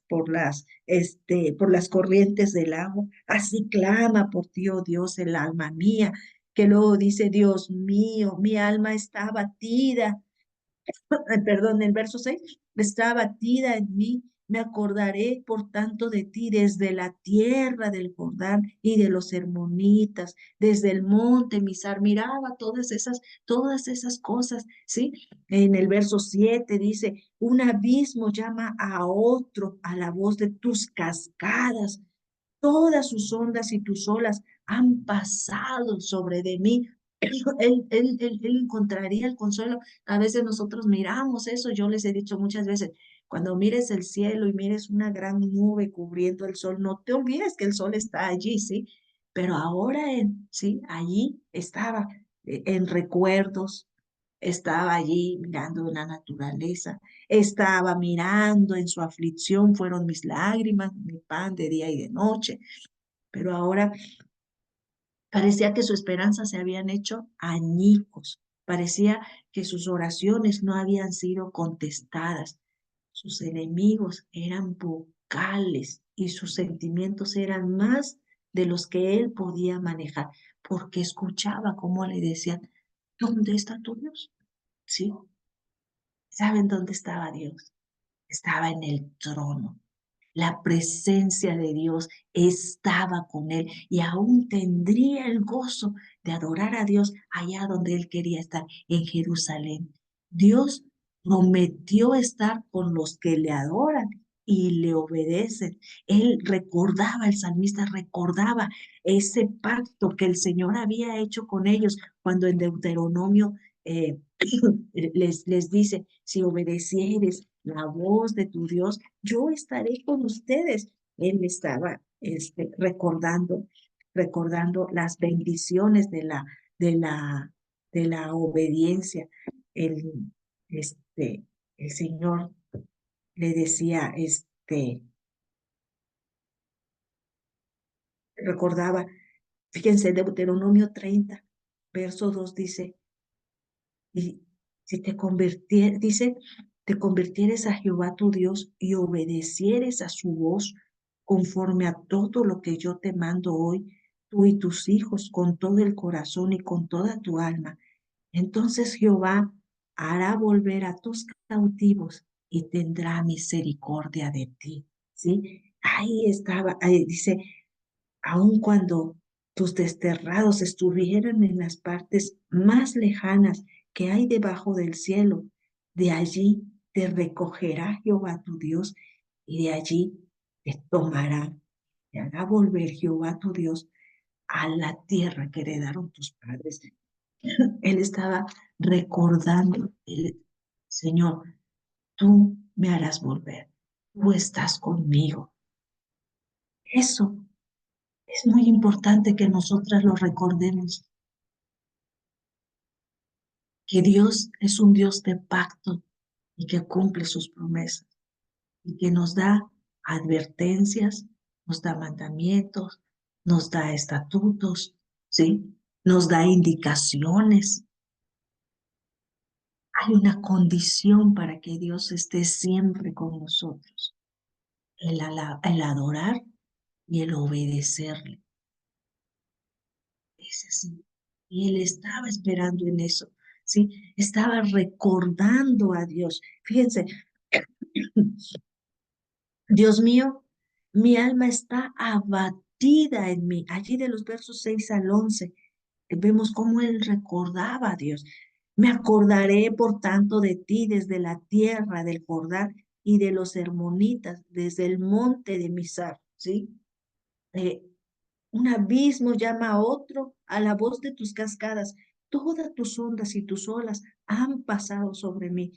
corrientes del agua, así clama por ti, oh Dios, el alma mía, que luego dice, Dios mío, mi alma está abatida, perdón, el verso 6, está abatida en mí me acordaré por tanto de ti desde la tierra del Jordán y de los hermonitas, desde el monte Mizar. Miraba todas esas cosas, ¿sí? En el verso 7 dice, un abismo llama a otro a la voz de tus cascadas. Todas sus ondas y tus olas han pasado sobre de mí. Él encontraría el consuelo. A veces nosotros miramos eso, yo les he dicho muchas veces, cuando mires el cielo y mires una gran nube cubriendo el sol, no te olvides que el sol está allí, ¿sí? Pero ahora, ¿sí? Allí estaba, en recuerdos, estaba allí mirando la naturaleza, estaba mirando en su aflicción, fueron mis lágrimas, mi pan de día y de noche, pero ahora parecía que su esperanza se habían hecho añicos, parecía que sus oraciones no habían sido contestadas, sus enemigos eran vocales y sus sentimientos eran más de los que él podía manejar, porque escuchaba cómo le decían, ¿dónde está tu Dios? ¿Sí? ¿Saben dónde estaba Dios? Estaba en el trono. La presencia de Dios estaba con él y aún tendría el gozo de adorar a Dios allá donde él quería estar, en Jerusalén. Dios prometió estar con los que le adoran y le obedecen. Él recordaba, el salmista recordaba ese pacto que el Señor había hecho con ellos cuando en Deuteronomio les dice, si obedecieres la voz de tu Dios, yo estaré con ustedes. Él estaba recordando las bendiciones de la obediencia. El, este, el Señor le decía, recordaba, fíjense, Deuteronomio 30, verso 2 dice, y si dice, te convirtieres a Jehová tu Dios y obedecieres a su voz conforme a todo lo que yo te mando hoy, tú y tus hijos, con todo el corazón y con toda tu alma. Entonces Jehová hará volver a tus cautivos y tendrá misericordia de ti. ¿Sí? Ahí estaba, ahí dice, aun cuando tus desterrados estuvieran en las partes más lejanas que hay debajo del cielo, de allí te recogerá Jehová tu Dios y de allí te tomará, te hará volver Jehová tu Dios a la tierra que heredaron tus padres. Él estaba recordando, Señor, tú me harás volver, tú estás conmigo. Eso es muy importante que nosotras lo recordemos, que Dios es un Dios de pacto y que cumple sus promesas y que nos da advertencias, nos da mandamientos, nos da estatutos, ¿sí? Nos da indicaciones. Hay una condición para que Dios esté siempre con nosotros, el adorar y el obedecerle. Es así. Y él estaba esperando en eso, ¿sí? Estaba recordando a Dios. Fíjense, Dios mío, mi alma está abatida en mí. Allí de los versos 6 al 11, vemos cómo él recordaba a Dios. Me acordaré, por tanto, de ti desde la tierra del Jordán y de los hermonitas, desde el monte de Mizar, ¿sí? Un abismo llama a otro a la voz de tus cascadas. Todas tus ondas y tus olas han pasado sobre mí.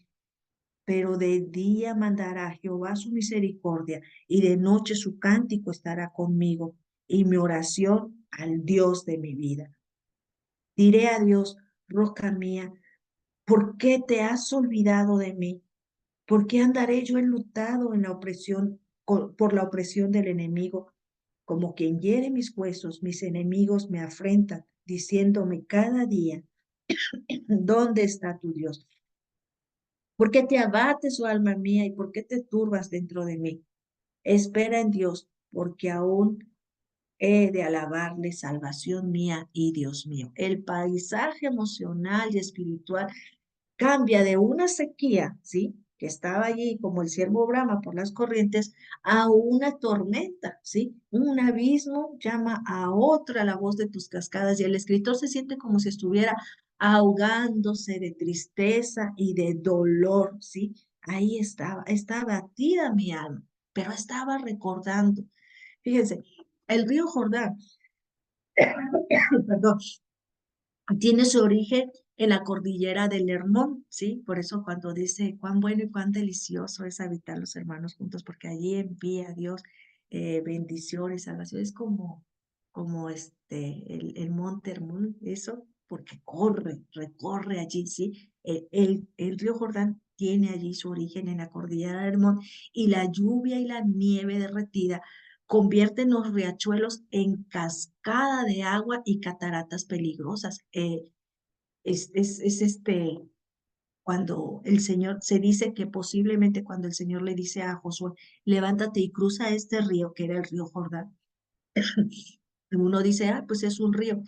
Pero de día mandará Jehová su misericordia y de noche su cántico estará conmigo y mi oración al Dios de mi vida. Diré a Dios, roca mía, ¿por qué te has olvidado de mí? ¿Por qué andaré yo enlutado en la opresión, por la opresión del enemigo? Como quien hiere mis huesos, mis enemigos me afrentan, diciéndome cada día, ¿dónde está tu Dios? ¿Por qué te abates, oh alma mía, y por qué te turbas dentro de mí? Espera en Dios, porque aún he de alabarle, salvación mía y Dios mío. El paisaje emocional y espiritual cambia de una sequía, ¿sí? que estaba allí como el ciervo brama por las corrientes, a una tormenta, ¿sí? Un abismo llama a otra la voz de tus cascadas y el escritor se siente como si estuviera ahogándose de tristeza y de dolor, ¿sí? Ahí estaba batida mi alma, pero estaba recordando. Fíjense, el río Jordán, perdón, tiene su origen en la cordillera del Hermón, ¿sí? Por eso cuando dice cuán bueno y cuán delicioso es habitar los hermanos juntos, porque allí envía a Dios bendiciones, salvación. Es como el monte Hermón, eso, porque recorre allí, ¿sí? El río Jordán tiene allí su origen en la cordillera del Hermón y la lluvia y la nieve derretida convierten los riachuelos en cascada de agua y cataratas peligrosas. Cuando el Señor, se dice que posiblemente cuando el Señor le dice a Josué, levántate y cruza este río, que era el río Jordán, uno dice, pues es un río.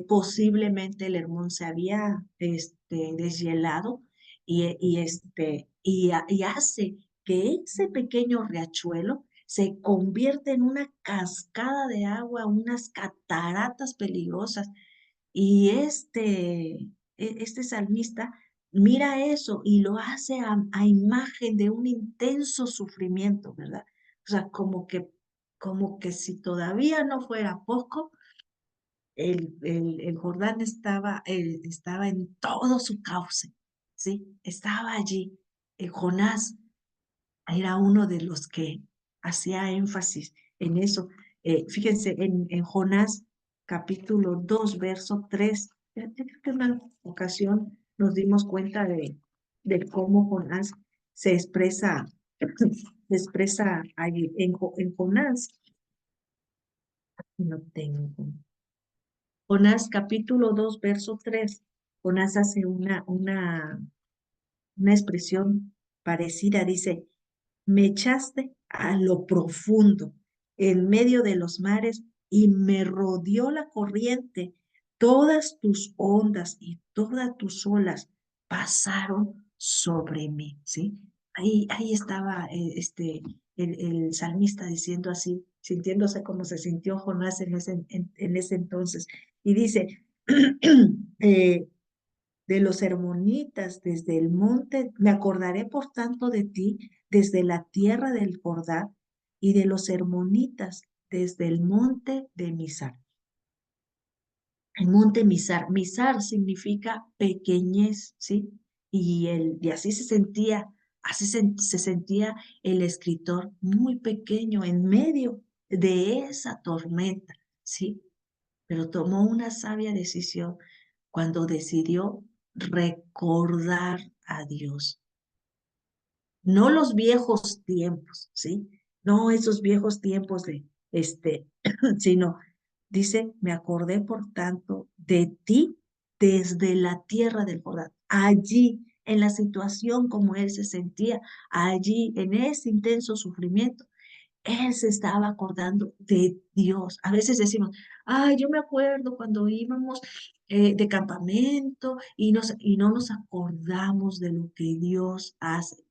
Posiblemente el Hermón se había deshielado y hace que ese pequeño riachuelo se convierta en una cascada de agua, unas cataratas peligrosas. Y este salmista mira eso y lo hace a imagen de un intenso sufrimiento, ¿verdad? O sea, como que si todavía no fuera poco, el Jordán estaba en todo su cauce, ¿sí? Estaba allí. Jonás era uno de los que hacía énfasis en eso. Fíjense, en Jonás capítulo 2, verso 3, yo creo que en una ocasión nos dimos cuenta de cómo Jonás se expresa, ahí en Jonás. No tengo. Jonás capítulo 2, verso 3. Jonás hace una expresión parecida, dice, me echaste a lo profundo, en medio de los mares, y me rodeó la corriente. Todas tus ondas y todas tus olas pasaron sobre mí, ¿sí? Ahí estaba el salmista diciendo así, sintiéndose como se sintió Jonás en ese entonces. Y dice, de los hermonitas desde el monte, me acordaré por tanto de ti desde la tierra del Jordán y de los hermonitas desde el monte de Misar. El monte Misar, Misar significa pequeñez, ¿sí? Y así se sentía, se sentía el escritor muy pequeño en medio de esa tormenta, ¿sí? Pero tomó una sabia decisión cuando decidió recordar a Dios. No los viejos tiempos, ¿sí? No esos viejos tiempos sino, dice, me acordé por tanto de ti desde la tierra del Jordán, allí, en la situación como él se sentía, allí, en ese intenso sufrimiento, él se estaba acordando de Dios. A veces decimos, ay, yo me acuerdo cuando íbamos de campamento y no nos acordamos de lo que Dios hace,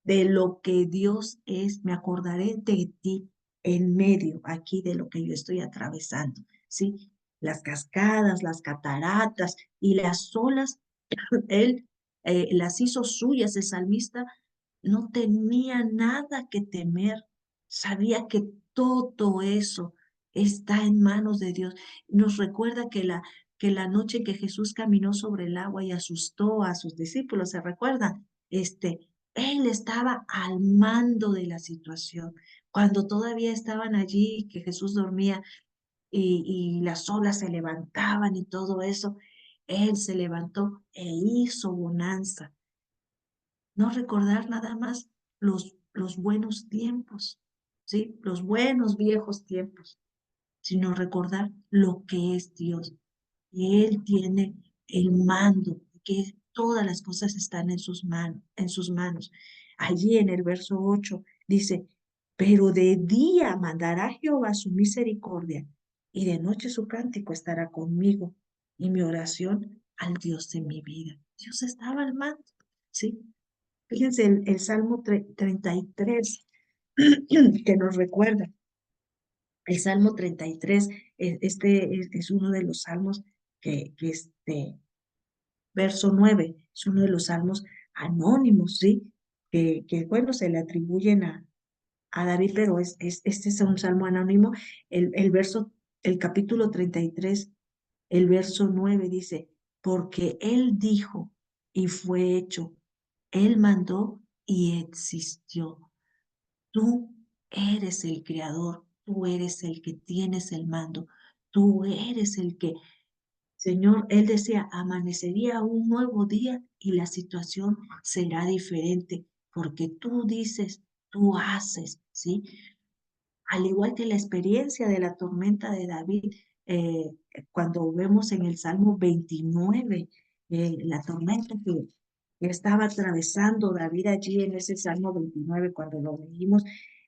de lo que Dios es. Me acordaré de ti en medio aquí de lo que yo estoy atravesando, ¿sí? Las cascadas, las cataratas y las olas, él las hizo suyas. El salmista no tenía nada que temer, sabía que todo eso está en manos de Dios. Nos recuerda que la noche que Jesús caminó sobre el agua y asustó a sus discípulos, ¿se recuerdan? Él estaba al mando de la situación. Cuando todavía estaban allí, que Jesús dormía y las olas se levantaban y todo eso, él se levantó e hizo bonanza. No recordar nada más los buenos tiempos, ¿sí? Los buenos viejos tiempos, sino recordar lo que es Dios. Y Él tiene el mando, que todas las cosas están en sus manos. Allí en el verso 8 dice, pero de día mandará Jehová su misericordia y de noche su cántico estará conmigo y mi oración al Dios de mi vida. Dios estaba al mando, ¿sí? Fíjense el Salmo 33 que nos recuerda. El Salmo 33, es uno de los salmos verso 9, es uno de los salmos anónimos, ¿sí? Bueno, se le atribuyen a David, pero este es un salmo anónimo. El capítulo 33, el verso 9 dice, porque él dijo y fue hecho, él mandó y existió. Tú eres el creador, tú eres el que tienes el mando, tú eres el que, Señor, él decía, amanecería un nuevo día y la situación será diferente, porque tú dices, tú haces, ¿sí? Al igual que la experiencia de la tormenta de David, cuando vemos en el Salmo 29, la tormenta que estaba atravesando David allí en ese Salmo 29, cuando lo leímos,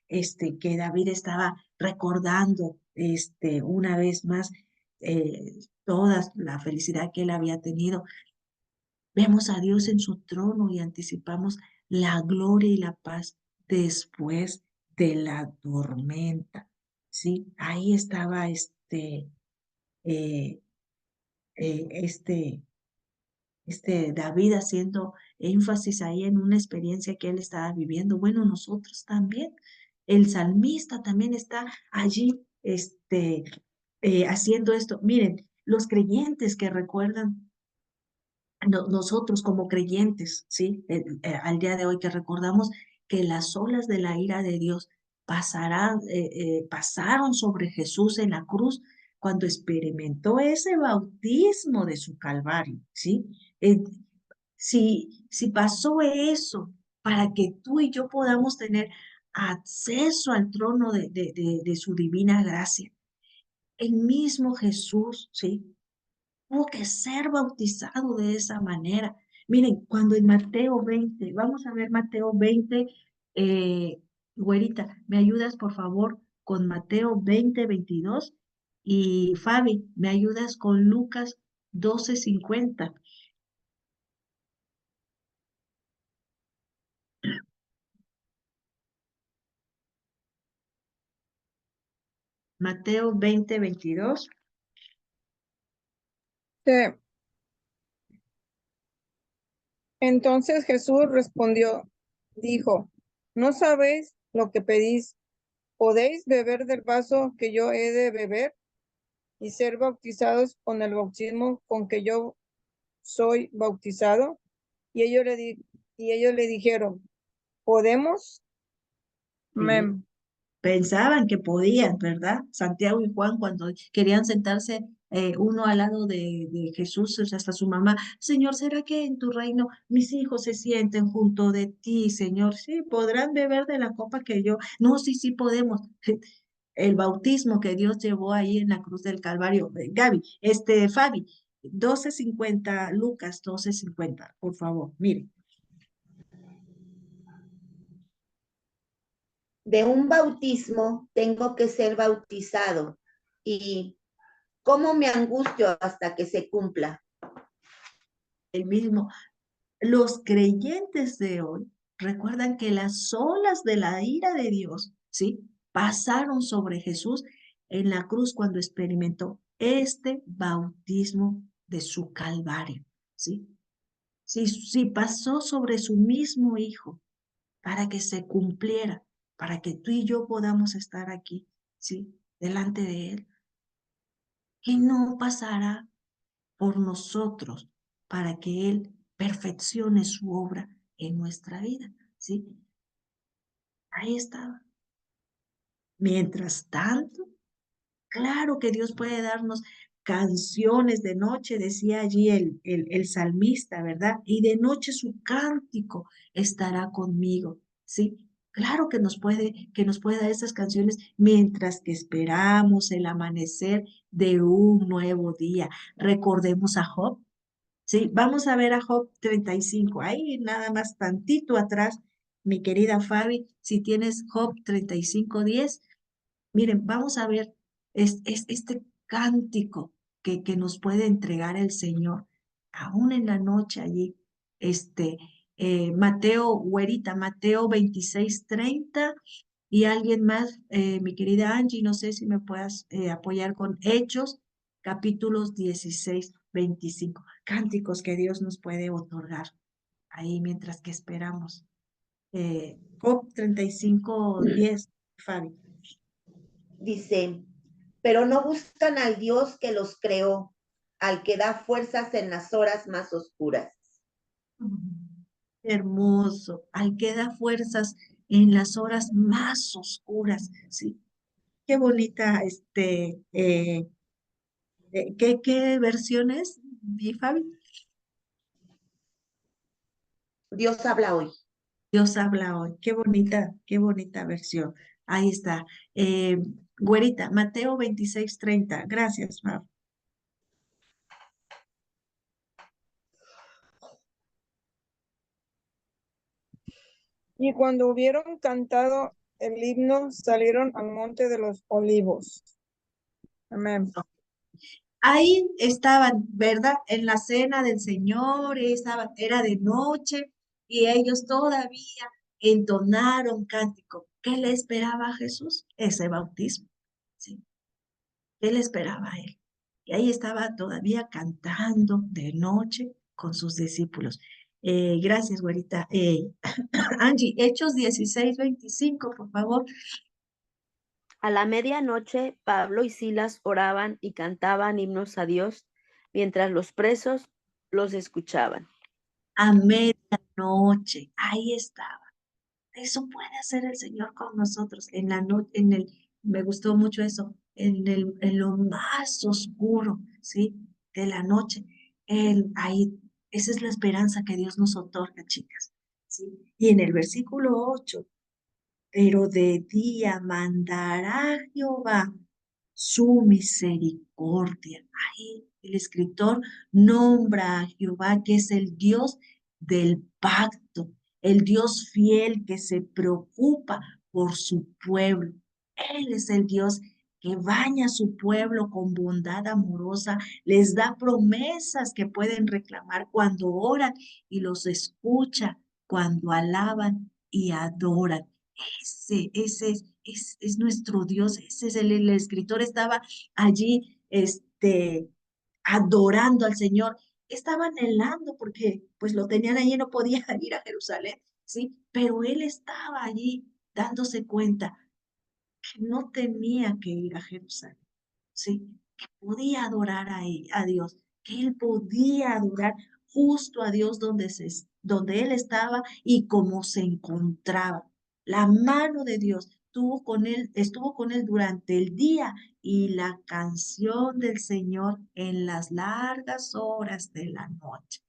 que David estaba recordando una vez más toda la felicidad que él había tenido. Vemos a Dios en su trono y anticipamos la gloria y la paz después de la tormenta. ¿Sí? Ahí estaba eh, eh, este, David haciendo énfasis ahí en una experiencia que él estaba viviendo. Bueno, nosotros también. El salmista también está allí haciendo esto. Miren, los creyentes que recuerdan nosotros como creyentes, ¿sí? Al día de hoy que recordamos que las olas de la ira de Dios pasaron sobre Jesús en la cruz cuando experimentó ese bautismo de su Calvario, ¿sí? Eh, si pasó eso para que tú y yo podamos tener acceso al trono de su divina gracia, el mismo Jesús, ¿sí? Tuvo que ser bautizado de esa manera. Miren, cuando en Mateo 20, vamos a ver Mateo 20, güerita, ¿me ayudas por favor con Mateo 20, 22? Y Fabi, ¿me ayudas con Lucas 12, 50? Mateo 20, 22. Sí. Entonces Jesús respondió, dijo, ¿no sabéis lo que pedís? ¿Podéis beber del vaso que yo he de beber y ser bautizados con el bautismo con que yo soy bautizado? Y ellos le dijeron, ¿podemos? Sí. Pensaban que podían, ¿verdad? Santiago y Juan cuando querían sentarse uno al lado de Jesús, o sea, hasta su mamá, Señor, ¿será que en tu reino mis hijos se sienten junto de ti, Señor? Sí, podrán beber de la copa que yo. No, sí, sí podemos. El bautismo que Dios llevó ahí en la cruz del Calvario. Gaby, Fabi, 12:50, Lucas 12:50, por favor, mire. De un bautismo tengo que ser bautizado y ¿cómo me angustio hasta que se cumpla? El mismo. Los creyentes de hoy recuerdan que las olas de la ira de Dios, ¿sí? Pasaron sobre Jesús en la cruz cuando experimentó este bautismo de su Calvario, ¿sí? Sí, pasó sobre su mismo Hijo para que se cumpliera, para que tú y yo podamos estar aquí, ¿sí? Delante de Él. ¿Qué no pasará por nosotros para que Él perfeccione su obra en nuestra vida? ¿Sí? Ahí estaba. Mientras tanto, claro que Dios puede darnos canciones de noche, decía allí el salmista, ¿verdad? Y de noche su cántico estará conmigo, ¿sí? Claro que nos puede dar esas canciones mientras que esperamos el amanecer de un nuevo día. Recordemos a Job. Sí, vamos a ver a Job 35. Ahí nada más tantito atrás, mi querida Fabi, si tienes Job 35:10, miren, vamos a ver este cántico que nos puede entregar el Señor, aún en la noche allí, Mateo, güerita, Mateo 26:30. Y alguien más, mi querida Angie, no sé si me puedas apoyar con Hechos, capítulos 16-25. Cánticos que Dios nos puede otorgar ahí mientras que esperamos. Job 35:10, Fabi. Dice, pero no buscan al Dios que los creó, al que da fuerzas en las horas más oscuras. Hermoso, al que da fuerzas en las horas más oscuras, sí. Qué bonita, ¿qué versión es, mi Fabi? Dios habla hoy. Dios habla hoy. Qué bonita versión. Ahí está. Güerita, Mateo 26:30. Gracias, Fabi. Y cuando hubieron cantado el himno, salieron al monte de los olivos. Amén. Ahí estaban, ¿verdad? En la cena del Señor, era de noche y ellos todavía entonaron cántico. ¿Qué le esperaba a Jesús? Ese bautismo, ¿sí? ¿Qué le esperaba a él? Y ahí estaba todavía cantando de noche con sus discípulos. Gracias, güerita. Angie, Hechos 16:25, por favor. A la medianoche, Pablo y Silas oraban y cantaban himnos a Dios, mientras los presos los escuchaban. A medianoche, ahí estaba. Eso puede hacer el Señor con nosotros en la noche, me gustó mucho eso, en lo más oscuro, ¿sí? De la noche. Ahí, esa es la esperanza que Dios nos otorga, chicas, ¿sí? Y en el versículo 8, pero de día mandará Jehová su misericordia. Ahí el escritor nombra a Jehová, que es el Dios del pacto, el Dios fiel que se preocupa por su pueblo. Él es el Dios que baña a su pueblo con bondad amorosa, les da promesas que pueden reclamar cuando oran y los escucha cuando alaban y adoran. Ese es nuestro Dios, ese es el escritor estaba allí, adorando al Señor, estaba anhelando porque pues lo tenían allí, no podía ir a Jerusalén, ¿sí? Pero él estaba allí dándose cuenta que no tenía que ir a Jerusalén, ¿sí? Que podía adorar a Dios, que él podía adorar justo a Dios donde él estaba y como se encontraba. La mano de Dios estuvo con él durante el día y la canción del Señor en las largas horas de la noche.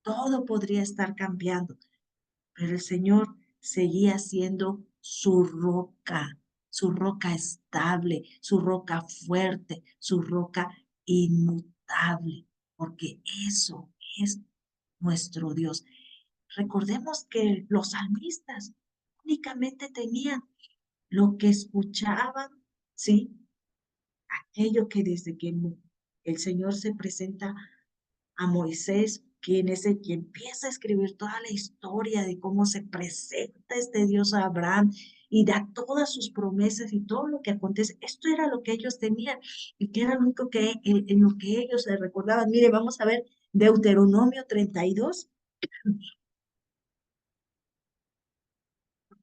Todo podría estar cambiando, pero el Señor seguía siendo su roca estable, su roca fuerte, su roca inmutable, porque eso es nuestro Dios. Recordemos que los salmistas únicamente tenían lo que escuchaban, ¿sí? Aquello que desde que el Señor se presenta a Moisés, quien es el que empieza a escribir toda la historia de cómo se presenta este Dios a Abraham y da todas sus promesas y todo lo que acontece. Esto era lo que ellos tenían y que era lo único en lo que ellos se recordaban. Mire, vamos a ver Deuteronomio 32.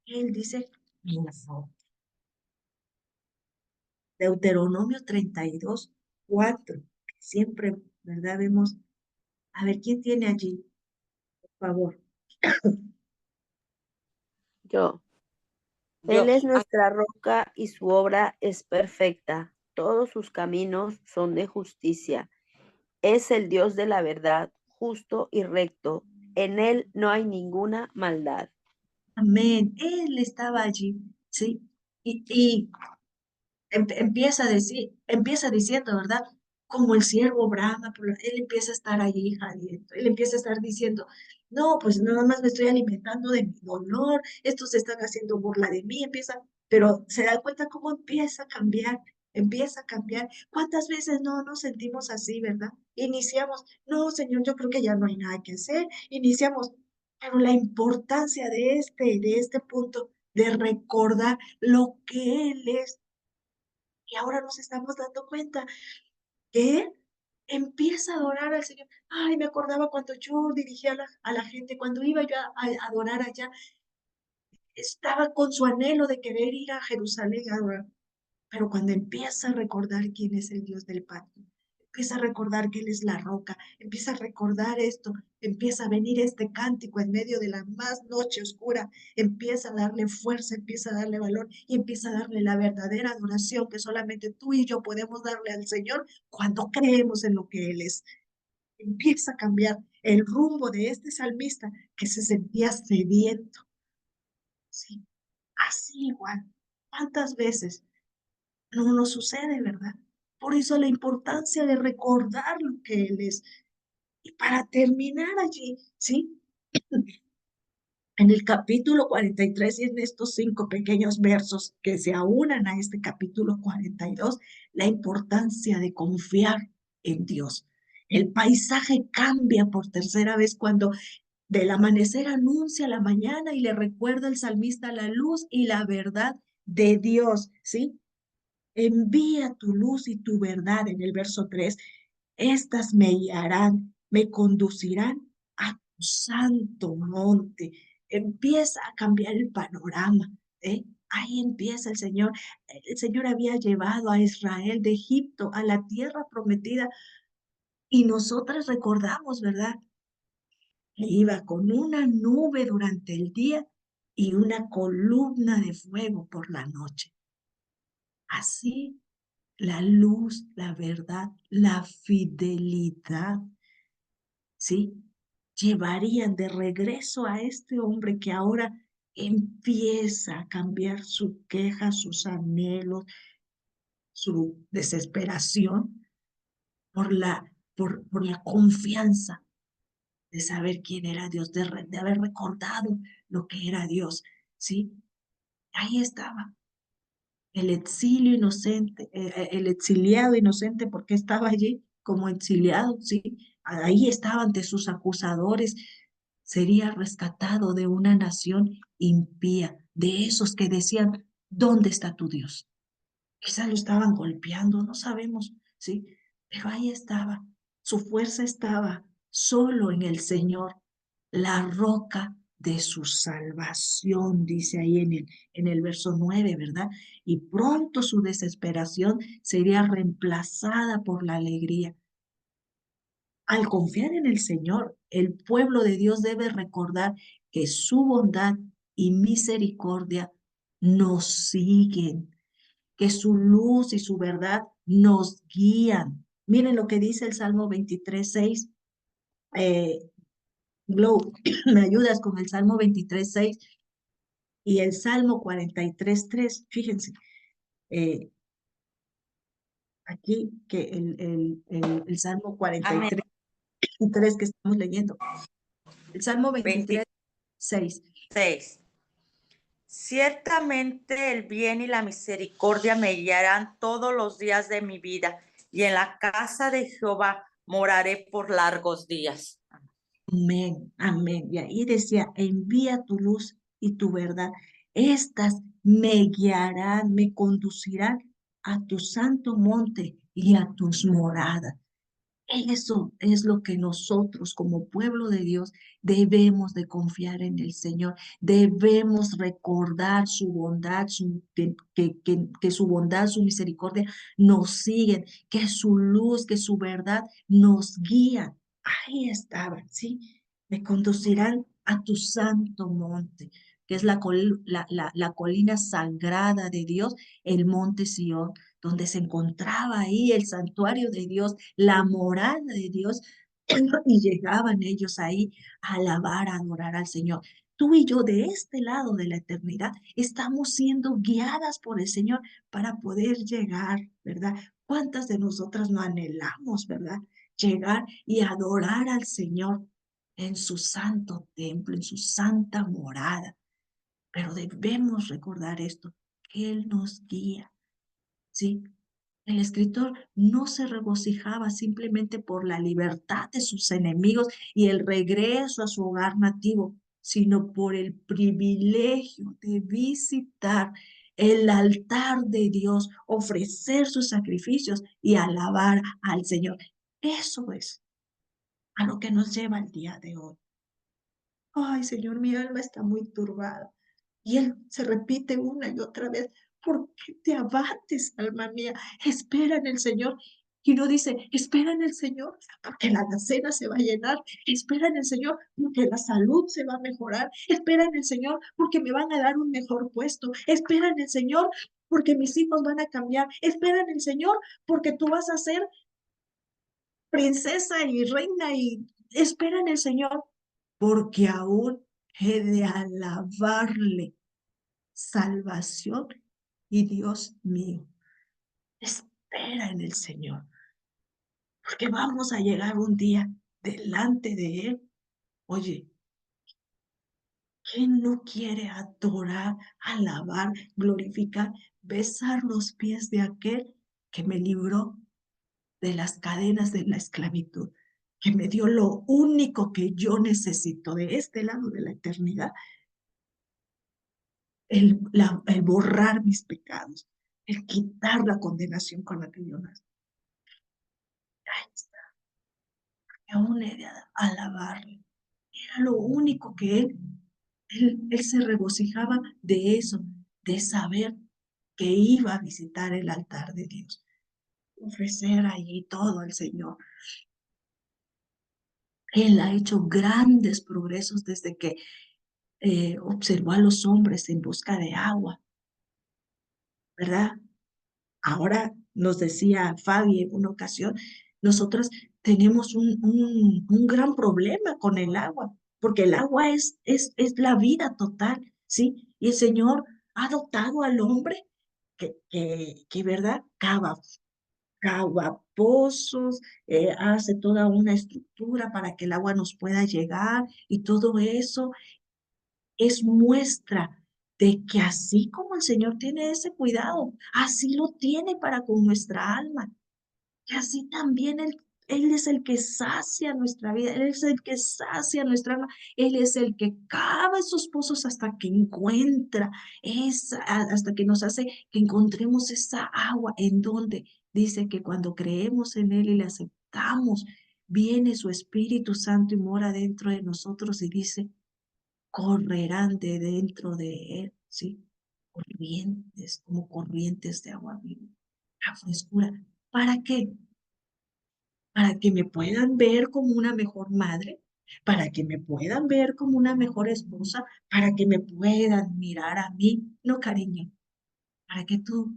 Él dice, Deuteronomio 32:4. Siempre, ¿verdad? Vemos, a ver, ¿quién tiene allí? Por favor. Yo. Él es nuestra roca y su obra es perfecta. Todos sus caminos son de justicia. Es el Dios de la verdad, justo y recto. En él no hay ninguna maldad. Amén. Él estaba allí, ¿sí? Y empieza diciendo, ¿verdad? Como el siervo brama, él empieza a estar allí jadiendo, él empieza a estar diciendo, no, pues nada más me estoy alimentando de mi dolor, estos están haciendo burla de mí, pero se da cuenta cómo empieza a cambiar. ¿Cuántas veces no nos sentimos así, verdad? Iniciamos, no, Señor, yo creo que ya no hay nada que hacer, iniciamos, Pero la importancia de este punto, de recordar lo que Él es. Y ahora nos estamos dando cuenta que Él empieza a adorar al Señor. Ay, me acordaba cuando yo dirigía a la gente, cuando iba yo a adorar allá, estaba con su anhelo de querer ir a Jerusalén a adorar. Pero cuando empieza a recordar quién es el Dios del pacto, empieza a recordar que Él es la roca, empieza a recordar esto, empieza a venir este cántico en medio de la más noche oscura, empieza a darle fuerza, empieza a darle valor y empieza a darle la verdadera adoración que solamente tú y yo podemos darle al Señor cuando creemos en lo que Él es. Empieza a cambiar el rumbo de este salmista que se sentía sediento. Sí, así igual. ¿Cuántas veces no nos sucede, verdad? Por eso la importancia de recordar lo que Él es. Y para terminar allí, ¿sí? En el capítulo 43 y en estos 5 pequeños versos que se aunan a este capítulo 42, la importancia de confiar en Dios. El paisaje cambia por tercera vez cuando del amanecer anuncia la mañana y le recuerda al salmista la luz y la verdad de Dios, ¿sí? Envía tu luz y tu verdad en el verso 3. Estas me guiarán, me conducirán a tu santo monte. Empieza a cambiar el panorama, ¿eh? Ahí empieza el Señor. El Señor había llevado a Israel de Egipto a la tierra prometida y nosotras recordamos, ¿verdad? Iba con una nube durante el día y una columna de fuego por la noche. Así la luz, la verdad, la fidelidad, ¿sí? Llevarían de regreso a este hombre que ahora empieza a cambiar su queja, sus anhelos, su desesperación por la confianza de saber quién era Dios, de haber recordado lo que era Dios, ¿sí? Ahí estaba el exilio inocente, el exiliado inocente, porque estaba allí como exiliado, ¿sí? Ahí estaba ante sus acusadores, sería rescatado de una nación impía, de esos que decían, ¿dónde está tu Dios? Quizás lo estaban golpeando, no sabemos, ¿sí? Pero ahí estaba, su fuerza estaba solo en el Señor, la roca de su salvación, dice ahí en el verso 9, ¿verdad? Y pronto su desesperación sería reemplazada por la alegría. Al confiar en el Señor, el pueblo de Dios debe recordar que su bondad y misericordia nos siguen, que su luz y su verdad nos guían. Miren lo que dice el Salmo 23:6. Glow, ¿me ayudas con el Salmo 23:6 y el Salmo 43:3? Fíjense, eh, aquí que el Salmo 43:3 que estamos leyendo. El Salmo 23:6. 6. Ciertamente el bien y la misericordia me guiarán todos los días de mi vida, y en la casa de Jehová moraré por largos días. Amén, amén. Y ahí decía, envía tu luz y tu verdad. Estas me guiarán, me conducirán a tu santo monte y a tus moradas. Eso es lo que nosotros como pueblo de Dios debemos de confiar en el Señor. Debemos recordar su bondad, que su bondad, su misericordia nos siguen, que su luz, que su verdad nos guía. Ahí estaban, ¿sí? Me conducirán a tu santo monte, que es la colina sagrada de Dios, el monte Sión, donde se encontraba ahí el santuario de Dios, la morada de Dios, y llegaban ellos ahí a alabar, a adorar al Señor. Tú y yo de este lado de la eternidad estamos siendo guiadas por el Señor para poder llegar, ¿verdad? ¿Cuántas de nosotras no anhelamos, verdad? Llegar y adorar al Señor en su santo templo, en su santa morada. Pero debemos recordar esto, que Él nos guía, ¿sí? El escritor no se regocijaba simplemente por la libertad de sus enemigos y el regreso a su hogar nativo. sino por el privilegio de visitar el altar de Dios, ofrecer sus sacrificios y alabar al Señor. Eso es a lo que nos lleva el día de hoy. Ay, Señor, mi alma está muy turbada. Y él se repite una y otra vez, ¿por qué te abates, alma mía? Espera en el Señor. Y no dice, espera en el Señor porque la alacena se va a llenar. Espera en el Señor porque la salud se va a mejorar. Espera en el Señor porque me van a dar un mejor puesto. Espera en el Señor porque mis hijos van a cambiar. Espera en el Señor porque tú vas a ser princesa y reina y espera en el Señor porque aún he de alabarle. Salvación y Dios mío, espera en el Señor, porque vamos a llegar un día delante de Él. Oye, ¿quién no quiere adorar, alabar, glorificar, besar los pies de aquel que me libró de las cadenas de la esclavitud, que me dio lo único que yo necesito de este lado de la eternidad? El borrar mis pecados, el quitar la condenación con la que yo nací. Ahí está. Y aún he de alabarle. Era lo único que él se regocijaba de eso, de saber que iba a visitar el altar de Dios, ofrecer allí todo al Señor. Él ha hecho grandes progresos desde que observó a los hombres en busca de agua, ¿verdad? Ahora nos decía Fabi en una ocasión, nosotras tenemos un gran problema con el agua, porque el agua es la vida total, ¿sí? Y el Señor ha dotado al hombre que ¿verdad? Cava pozos, hace toda una estructura para que el agua nos pueda llegar y todo eso es muestra de que así como el Señor tiene ese cuidado, así lo tiene para con nuestra alma. Que así también Él es el que sacia nuestra vida, Él es el que sacia nuestra alma, Él es el que cava esos pozos hasta que encuentra, hasta que nos hace que encontremos esa agua en donde dice que cuando creemos en Él y le aceptamos, viene su Espíritu Santo y mora dentro de nosotros y dice, correrán de dentro de él, ¿sí? Corrientes, como corrientes de agua viva, la frescura. ¿Para qué? Para que me puedan ver como una mejor madre, para que me puedan ver como una mejor esposa, para que me puedan mirar a mí, no cariño, para que tú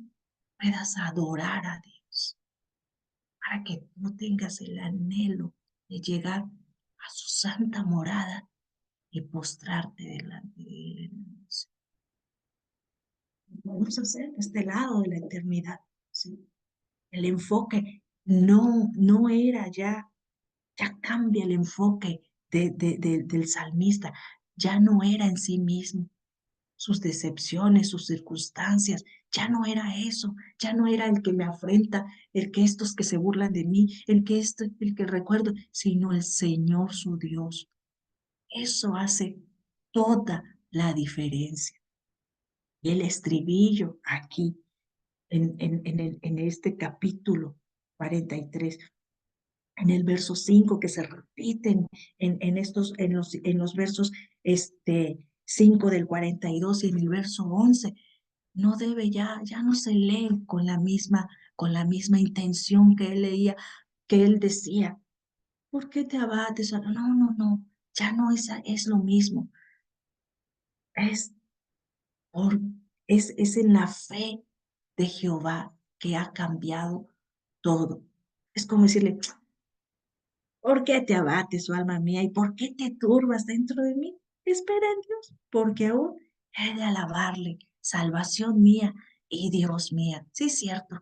puedas adorar a Dios, para que tú tengas el anhelo de llegar a su santa morada y postrarte delante de él. Vamos a hacer este lado de la eternidad, ¿sí? El enfoque no era ya cambia el enfoque del salmista, ya no era en sí mismo, sus decepciones, sus circunstancias, ya no era eso, ya no era el que me afrenta, el que estos que se burlan de mí, el que recuerdo, sino el Señor su Dios. Eso hace toda la diferencia. Y el estribillo aquí en este capítulo 43, en el verso 5 que se repiten en los versos 5 del 42 y en el verso 11, no debe ya no se lee con la misma intención que él leía, que él decía, ¿por qué te abates? No, ya no es lo mismo, es es en la fe de Jehová que ha cambiado todo. Es como decirle, ¿por qué te abates, oh alma mía? ¿Y por qué te turbas dentro de mí? Espera en Dios, porque aún he de alabarle, salvación mía y Dios mía. Sí, es cierto.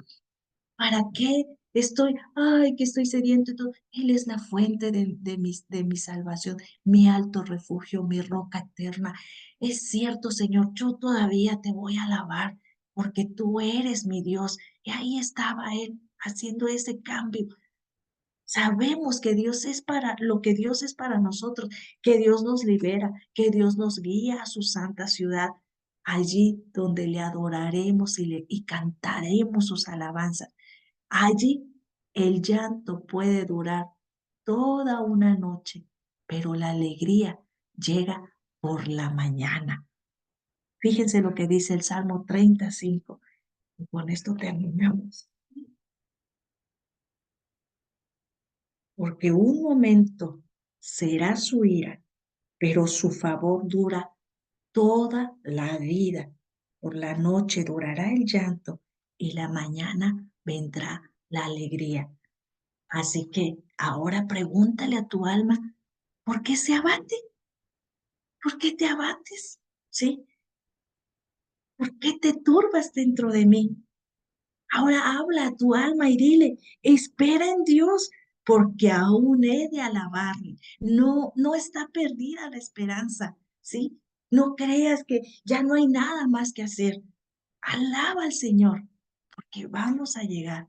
¿Para qué que estoy sediento y todo? Él es la fuente de mi salvación, mi alto refugio, mi roca eterna. Es cierto, Señor, yo todavía te voy a alabar porque tú eres mi Dios. Y ahí estaba Él haciendo ese cambio. Sabemos que Dios es para lo que Dios es para nosotros, que Dios nos libera, que Dios nos guía a su santa ciudad, allí donde le adoraremos y cantaremos sus alabanzas. Allí el llanto puede durar toda una noche, pero la alegría llega por la mañana. Fíjense lo que dice el Salmo 35. Y con esto terminamos. Porque un momento será su ira, pero su favor dura toda la vida. Por la noche durará el llanto y la mañana vendrá la alegría. Así que ahora pregúntale a tu alma, ¿por qué se abate? ¿Por qué te abates? ¿Sí? ¿Por qué te turbas dentro de mí? Ahora habla a tu alma y dile, espera en Dios, porque aún he de alabarle. No está perdida la esperanza, ¿sí? No creas que ya no hay nada más que hacer. Alaba al Señor, porque vamos a llegar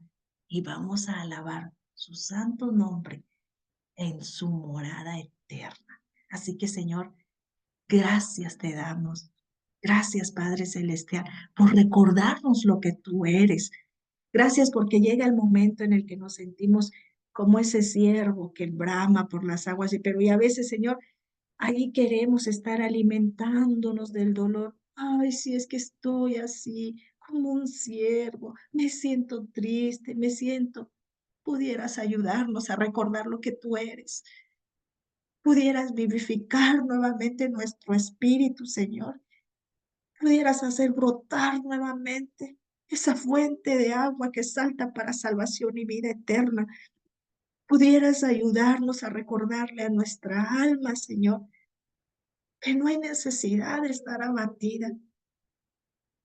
y vamos a alabar su santo nombre en su morada eterna. Así que, Señor, gracias te damos. Gracias, Padre Celestial, por recordarnos lo que tú eres. Gracias porque llega el momento en el que nos sentimos como ese ciervo que brama por las aguas, y a veces, Señor, ahí queremos estar alimentándonos del dolor. Ay, si es que estoy así, como un ciervo, me siento triste, pudieras ayudarnos a recordar lo que tú eres. Pudieras vivificar nuevamente nuestro espíritu, Señor. Pudieras hacer brotar nuevamente esa fuente de agua que salta para salvación y vida eterna. Pudieras ayudarnos a recordarle a nuestra alma, Señor, que no hay necesidad de estar abatida.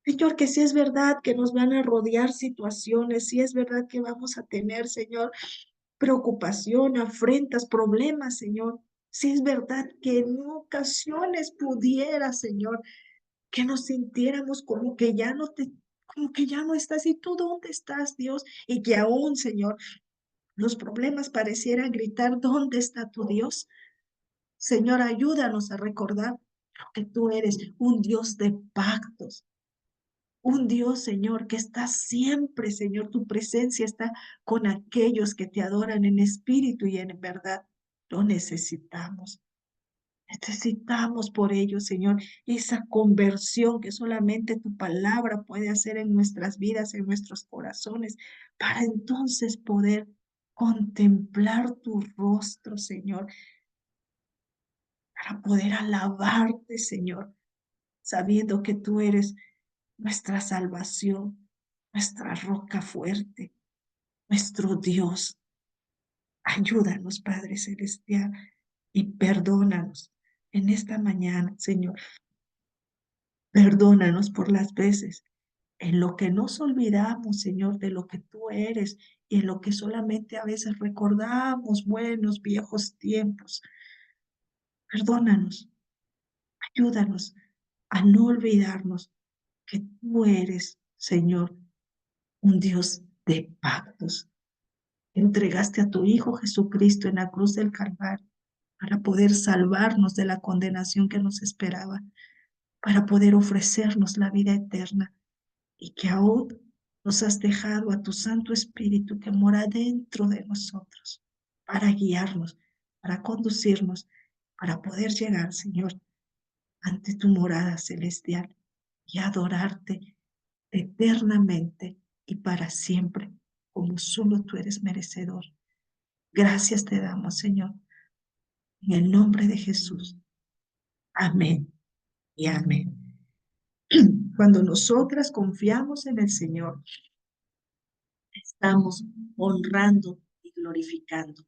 Señor, que si es verdad que nos van a rodear situaciones, si es verdad que vamos a tener, Señor, preocupación, afrentas, problemas, Señor. Si es verdad que en ocasiones pudiera, Señor, que nos sintiéramos como que ya no estás. ¿Y tú dónde estás, Dios? Y que aún, Señor, los problemas parecieran gritar, ¿dónde está tu Dios? Señor, ayúdanos a recordar que tú eres un Dios de pactos, un Dios, Señor, que está siempre, Señor, tu presencia está con aquellos que te adoran en espíritu y en verdad. Lo necesitamos. Necesitamos por ello, Señor, esa conversión que solamente tu palabra puede hacer en nuestras vidas, en nuestros corazones, para entonces poder contemplar tu rostro, Señor, para poder alabarte, Señor, sabiendo que tú eres nuestra salvación, nuestra roca fuerte, nuestro Dios. Ayúdanos, Padre Celestial, y perdónanos en esta mañana, Señor. Perdónanos por las veces en lo que nos olvidamos, Señor, de lo que tú eres y en lo que solamente a veces recordamos buenos viejos tiempos. Perdónanos, ayúdanos a no olvidarnos que tú eres, Señor, un Dios de pactos. Entregaste a tu Hijo Jesucristo en la cruz del Calvario para poder salvarnos de la condenación que nos esperaba, para poder ofrecernos la vida eterna, y que aún nos has dejado a tu Santo Espíritu que mora dentro de nosotros para guiarnos, para conducirnos, para poder llegar, Señor, ante tu morada celestial y adorarte eternamente y para siempre, como solo tú eres merecedor. Gracias te damos, Señor, en el nombre de Jesús. Amén y amén. Cuando nosotras confiamos en el Señor, estamos honrando y glorificando.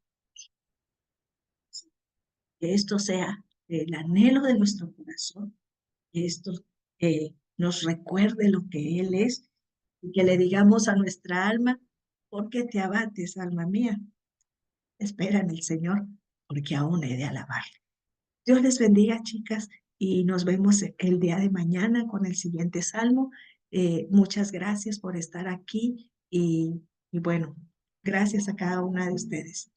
Que esto sea el anhelo de nuestro corazón, que esto nos recuerde lo que Él es y que le digamos a nuestra alma, ¿por qué te abates, alma mía? Espera en el Señor, porque aún he de alabarle. Dios les bendiga, chicas, y nos vemos el día de mañana con el siguiente salmo. Muchas gracias por estar aquí y bueno, gracias a cada una de ustedes.